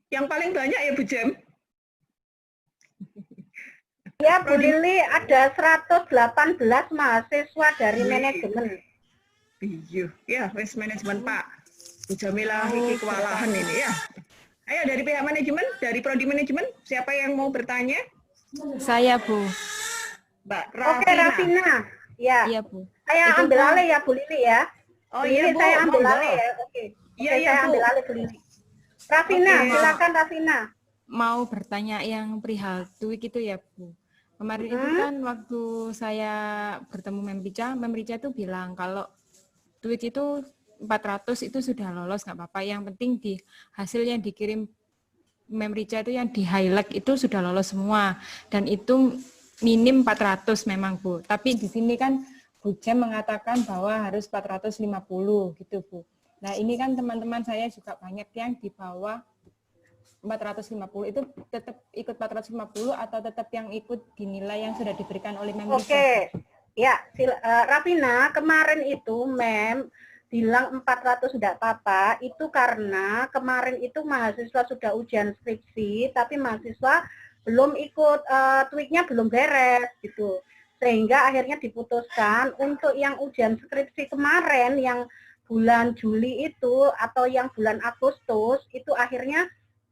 Speaker 8: Yang paling banyak ya Bu Jem?
Speaker 5: Ya Bu Lili, ada 118 mahasiswa dari manajemen.
Speaker 8: Iya, ya, wes manajemen Pak. Bu Jamila iki kewalahan ini ya. Ayo dari pihak manajemen, dari prodi manajemen, siapa yang mau bertanya?
Speaker 11: Saya Bu.
Speaker 8: Mbak Rafina.
Speaker 5: Oke, Rafina. Ya.
Speaker 11: Iya Bu.
Speaker 5: Saya ambil alih ya Bu Lili ya.
Speaker 8: Oh
Speaker 5: iya Bu, saya ambil alih ya. Oke.
Speaker 8: Iya,
Speaker 5: saya ambil alih Bu Lili. Rafina, silakan Rafina.
Speaker 11: Mau bertanya yang perihal tweet itu ya Bu. Kemarin itu kan waktu saya bertemu Mem Rica itu bilang kalau tweet itu 400 itu sudah lolos, nggak apa-apa. Yang penting di hasil yang dikirim Mem Rica itu yang di highlight itu sudah lolos semua. Dan itu minim 400 memang Bu. Tapi di sini kan Bu Jem mengatakan bahwa harus 450 gitu Bu. Nah ini kan teman-teman saya juga banyak yang di bawah 450 itu tetap ikut 450 atau tetap yang ikut dinilai yang sudah diberikan oleh Mem Rica?
Speaker 5: Oke, ya Rafina kemarin itu Mem bilang 400 tidak apa-apa, itu karena kemarin itu mahasiswa sudah ujian skripsi, tapi mahasiswa belum ikut tweaknya belum beres gitu. Sehingga akhirnya diputuskan untuk yang ujian skripsi kemarin yang bulan Juli itu atau yang bulan Agustus itu akhirnya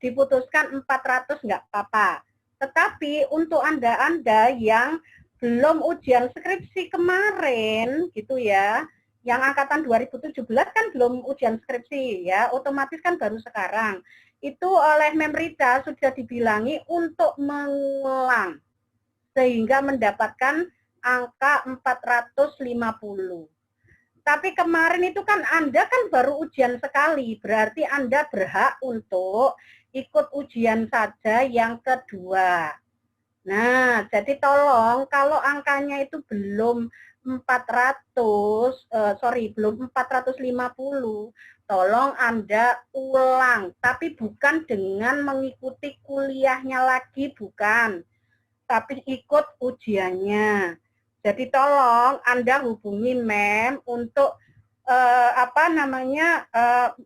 Speaker 5: diputuskan 400 nggak apa-apa. Tetapi untuk Anda yang belum ujian skripsi kemarin gitu ya, yang angkatan 2017 kan belum ujian skripsi ya, otomatis kan baru sekarang. Itu oleh Mem Rica sudah dibilangi untuk mengulang sehingga mendapatkan angka 450. Tapi kemarin itu kan Anda kan baru ujian sekali, berarti Anda berhak untuk ikut ujian saja yang kedua. Nah, jadi tolong kalau angkanya itu belum 450, tolong Anda ulang, tapi bukan dengan mengikuti kuliahnya lagi, bukan. Tapi ikut ujiannya. Jadi tolong Anda hubungi Mem untuk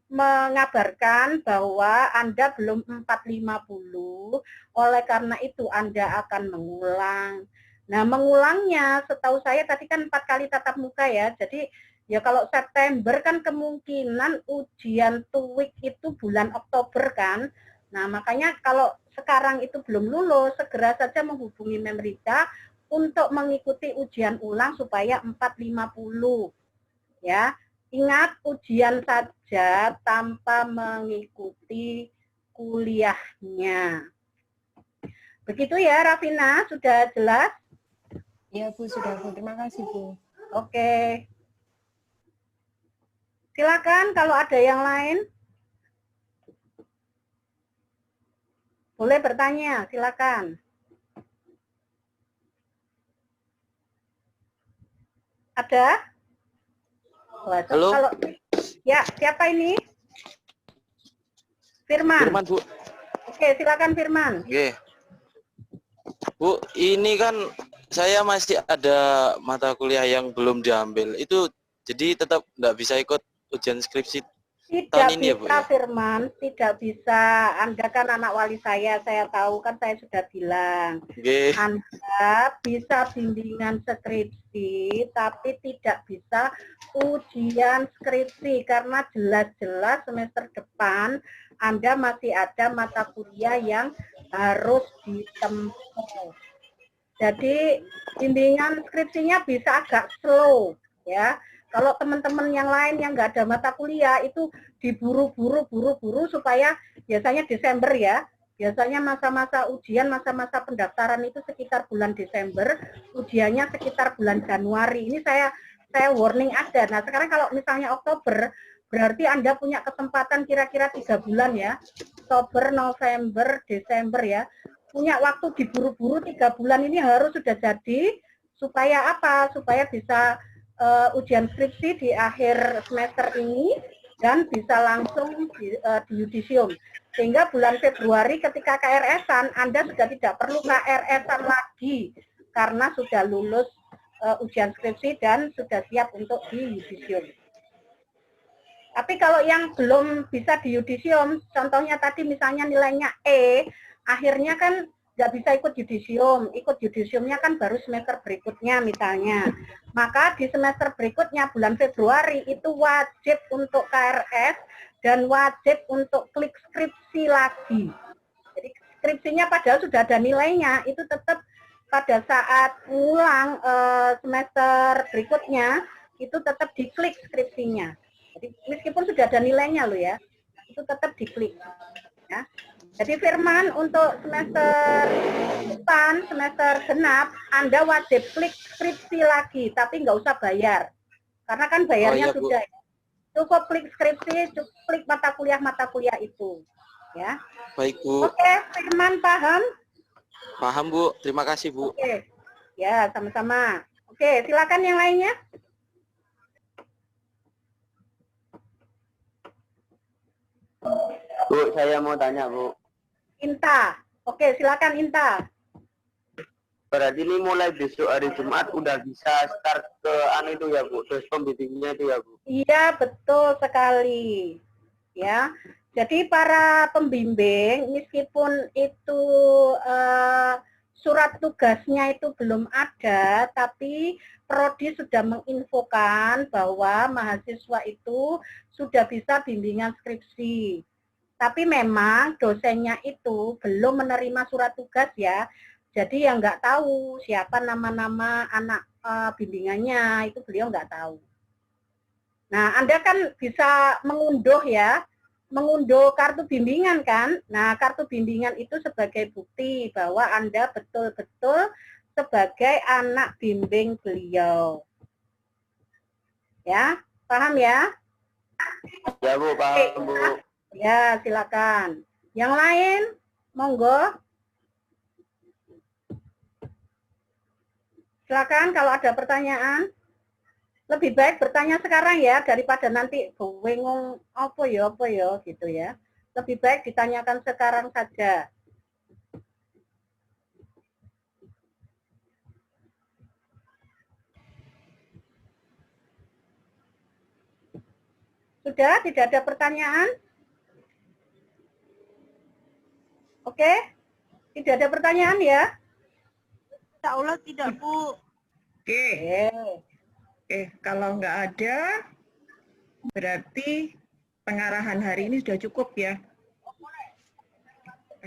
Speaker 5: mengabarkan bahwa Anda belum 450, oleh karena itu Anda akan mengulang. Nah, mengulangnya setahu saya tadi kan 4 kali tatap muka ya. Jadi ya kalau September kan kemungkinan ujian TOEIC itu bulan Oktober kan. Nah, makanya kalau sekarang itu belum lulus, segera saja menghubungi Memrita untuk mengikuti ujian ulang supaya 450. Ya. Ingat, ujian saja tanpa mengikuti kuliahnya. Begitu ya, Rafina, sudah jelas?
Speaker 11: Iya Bu, sudah Bu. Terima kasih Bu.
Speaker 5: Oke. Silakan kalau ada yang lain. Boleh bertanya, silakan. Ada? Wah,
Speaker 12: halo.
Speaker 5: Kalau ya, siapa ini? Firman.
Speaker 12: Firman, Bu.
Speaker 5: Oke, silakan Firman.
Speaker 12: Oke. Bu, ini kan saya masih ada mata kuliah yang belum diambil. Itu jadi tetap nggak bisa ikut ujian skripsi tahun ini ya, Bu?
Speaker 5: Tidak bisa, Firman. Tidak bisa. Anda kan anak wali saya tahu kan saya sudah bilang.
Speaker 12: Oke.
Speaker 5: Anda bisa bimbingan skripsi, tapi tidak bisa ujian skripsi. Karena jelas-jelas semester depan Anda masih ada mata kuliah yang harus ditempuh. Jadi bimbingan skripsinya bisa agak slow ya. Kalau teman-teman yang lain yang nggak ada mata kuliah itu diburu-buru supaya biasanya Desember ya. Biasanya masa-masa ujian, masa-masa pendaftaran itu sekitar bulan Desember, ujiannya sekitar bulan Januari. Ini saya warning ada. Nah, sekarang kalau misalnya Oktober, berarti Anda punya kesempatan kira-kira 3 bulan ya. Oktober, November, Desember ya. Punya waktu diburu-buru 3 bulan ini harus sudah jadi. Supaya apa? Supaya bisa ujian skripsi di akhir semester ini dan bisa langsung di yudisium. Sehingga bulan Februari ketika KRS-an, Anda sudah tidak perlu KRS-an lagi karena sudah lulus ujian skripsi dan sudah siap untuk di yudisium. Tapi kalau yang belum bisa di yudisium, contohnya tadi misalnya nilainya E, akhirnya kan nggak bisa ikut yudisiumnya kan baru semester berikutnya misalnya. Maka di semester berikutnya bulan Februari itu wajib untuk KRS dan wajib untuk klik skripsi lagi. Jadi skripsinya padahal sudah ada nilainya, itu tetap pada saat ulang semester berikutnya itu tetap diklik skripsinya. Jadi meskipun sudah ada nilainya loh ya, itu tetap diklik. Ya. Jadi Firman, untuk semester depan, semester genap, Anda wajib klik skripsi lagi, tapi nggak usah bayar. Karena kan bayarnya sudah. Cukup klik skripsi, cukup klik mata kuliah itu. Ya.
Speaker 12: Baik, Bu.
Speaker 5: Oke, Firman paham?
Speaker 12: Paham, Bu. Terima kasih, Bu.
Speaker 5: Oke. Ya, sama-sama. Oke, silakan yang lainnya.
Speaker 13: Bu, saya mau tanya, Bu.
Speaker 5: Inta. Oke, silakan Inta.
Speaker 13: Berarti ini mulai besok hari Jumat udah bisa start ke itu ya, Bu, terus pembimbingnya itu ya, Bu.
Speaker 5: Iya, betul sekali. Ya. Jadi para pembimbing meskipun itu surat tugasnya itu belum ada, tapi Prodi sudah menginfokan bahwa mahasiswa itu sudah bisa bimbingan skripsi. Tapi memang dosennya itu belum menerima surat tugas ya. Jadi yang nggak tahu siapa nama-nama anak bimbingannya, itu beliau nggak tahu. Nah, Anda kan bisa mengunduh ya, mengunduh kartu bimbingan kan. Nah, kartu bimbingan itu sebagai bukti bahwa Anda betul-betul sebagai anak bimbing beliau. Ya, paham ya?
Speaker 13: Ya, Bu, paham, Bu.
Speaker 5: Ya, silakan. Yang lain, monggo. Silakan kalau ada pertanyaan. Lebih baik bertanya sekarang ya, daripada nanti bingung apa ya gitu ya. Lebih baik ditanyakan sekarang saja. Sudah, tidak ada pertanyaan? Oke, tidak ada pertanyaan ya. Insya Allah tidak, Bu.
Speaker 8: Oke. Kalau nggak ada, berarti pengarahan hari ini sudah cukup ya.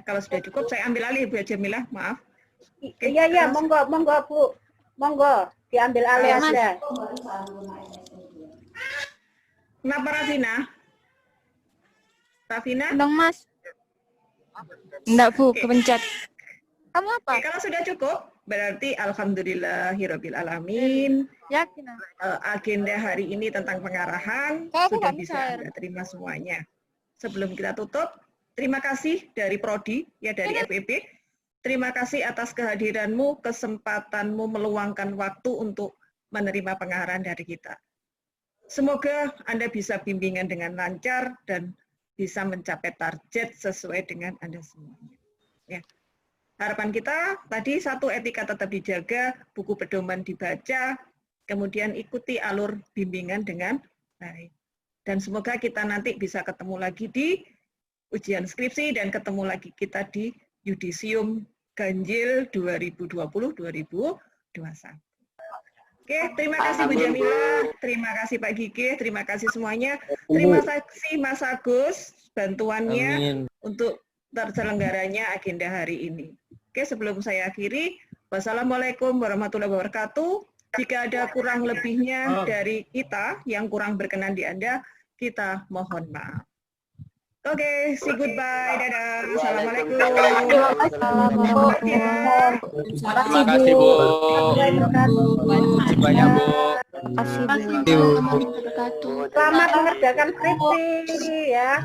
Speaker 8: Kalau sudah cukup, saya ambil alih Bu Jamilah, maaf.
Speaker 5: Iya, monggo, Bu. Monggo, diambil alih aja.
Speaker 8: Kenapa Rafina? Rafina?
Speaker 9: Dong, Mas. Enggak, Bu, kepencet. Kamu apa?
Speaker 8: Kalau sudah cukup, berarti alhamdulillahirabbil alamin.
Speaker 9: Yakin.
Speaker 8: Agenda hari ini tentang pengarahan sudah bisa Anda terima semuanya. Sebelum kita tutup, terima kasih dari Prodi, ya dari FEB. Terima kasih atas kehadiranmu, kesempatanmu meluangkan waktu untuk menerima pengarahan dari kita. Semoga Anda bisa bimbingan dengan lancar dan bisa mencapai target sesuai dengan Anda semuanya. Ya. Harapan kita tadi, 1, etika tetap dijaga, buku pedoman dibaca, kemudian ikuti alur bimbingan dengan baik. Dan semoga kita nanti bisa ketemu lagi di ujian skripsi dan ketemu lagi kita di Yudisium Ganjil 2020-2021. Oke, terima kasih Bu Jamila, terima kasih Pak Gigi, terima kasih semuanya. Terima kasih Mas Agus, bantuannya untuk terselenggaranya agenda hari ini. Oke, sebelum saya akhiri, wassalamualaikum warahmatullahi wabarakatuh. Jika ada kurang lebihnya dari kita, yang kurang berkenan di Anda, kita mohon maaf. Oke, say goodbye, dadah, assalamualaikum.
Speaker 2: Terima kasih, Bu.
Speaker 4: Banyak, Bu.
Speaker 5: Selamat mengerjakan skripsi ya.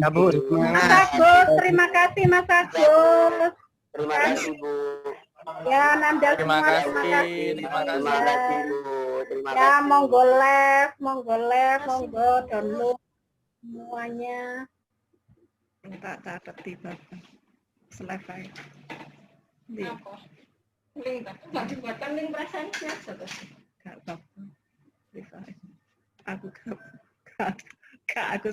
Speaker 13: Ya, Bu.
Speaker 5: Mas Agus, terima kasih Mas Agus.
Speaker 13: Terima kasih, Bu.
Speaker 5: Ya, Nanda
Speaker 4: Terima
Speaker 5: semua
Speaker 4: kasih.
Speaker 5: terima kasih.
Speaker 13: Terima kasih, Bu. Terima
Speaker 5: Ya,
Speaker 13: kasih.
Speaker 5: monggo live, monggo download semuanya.
Speaker 8: Tak tertiba. Selesai.
Speaker 5: Nggak dibuatkan link presennya.
Speaker 8: Gak apa-apa. Aku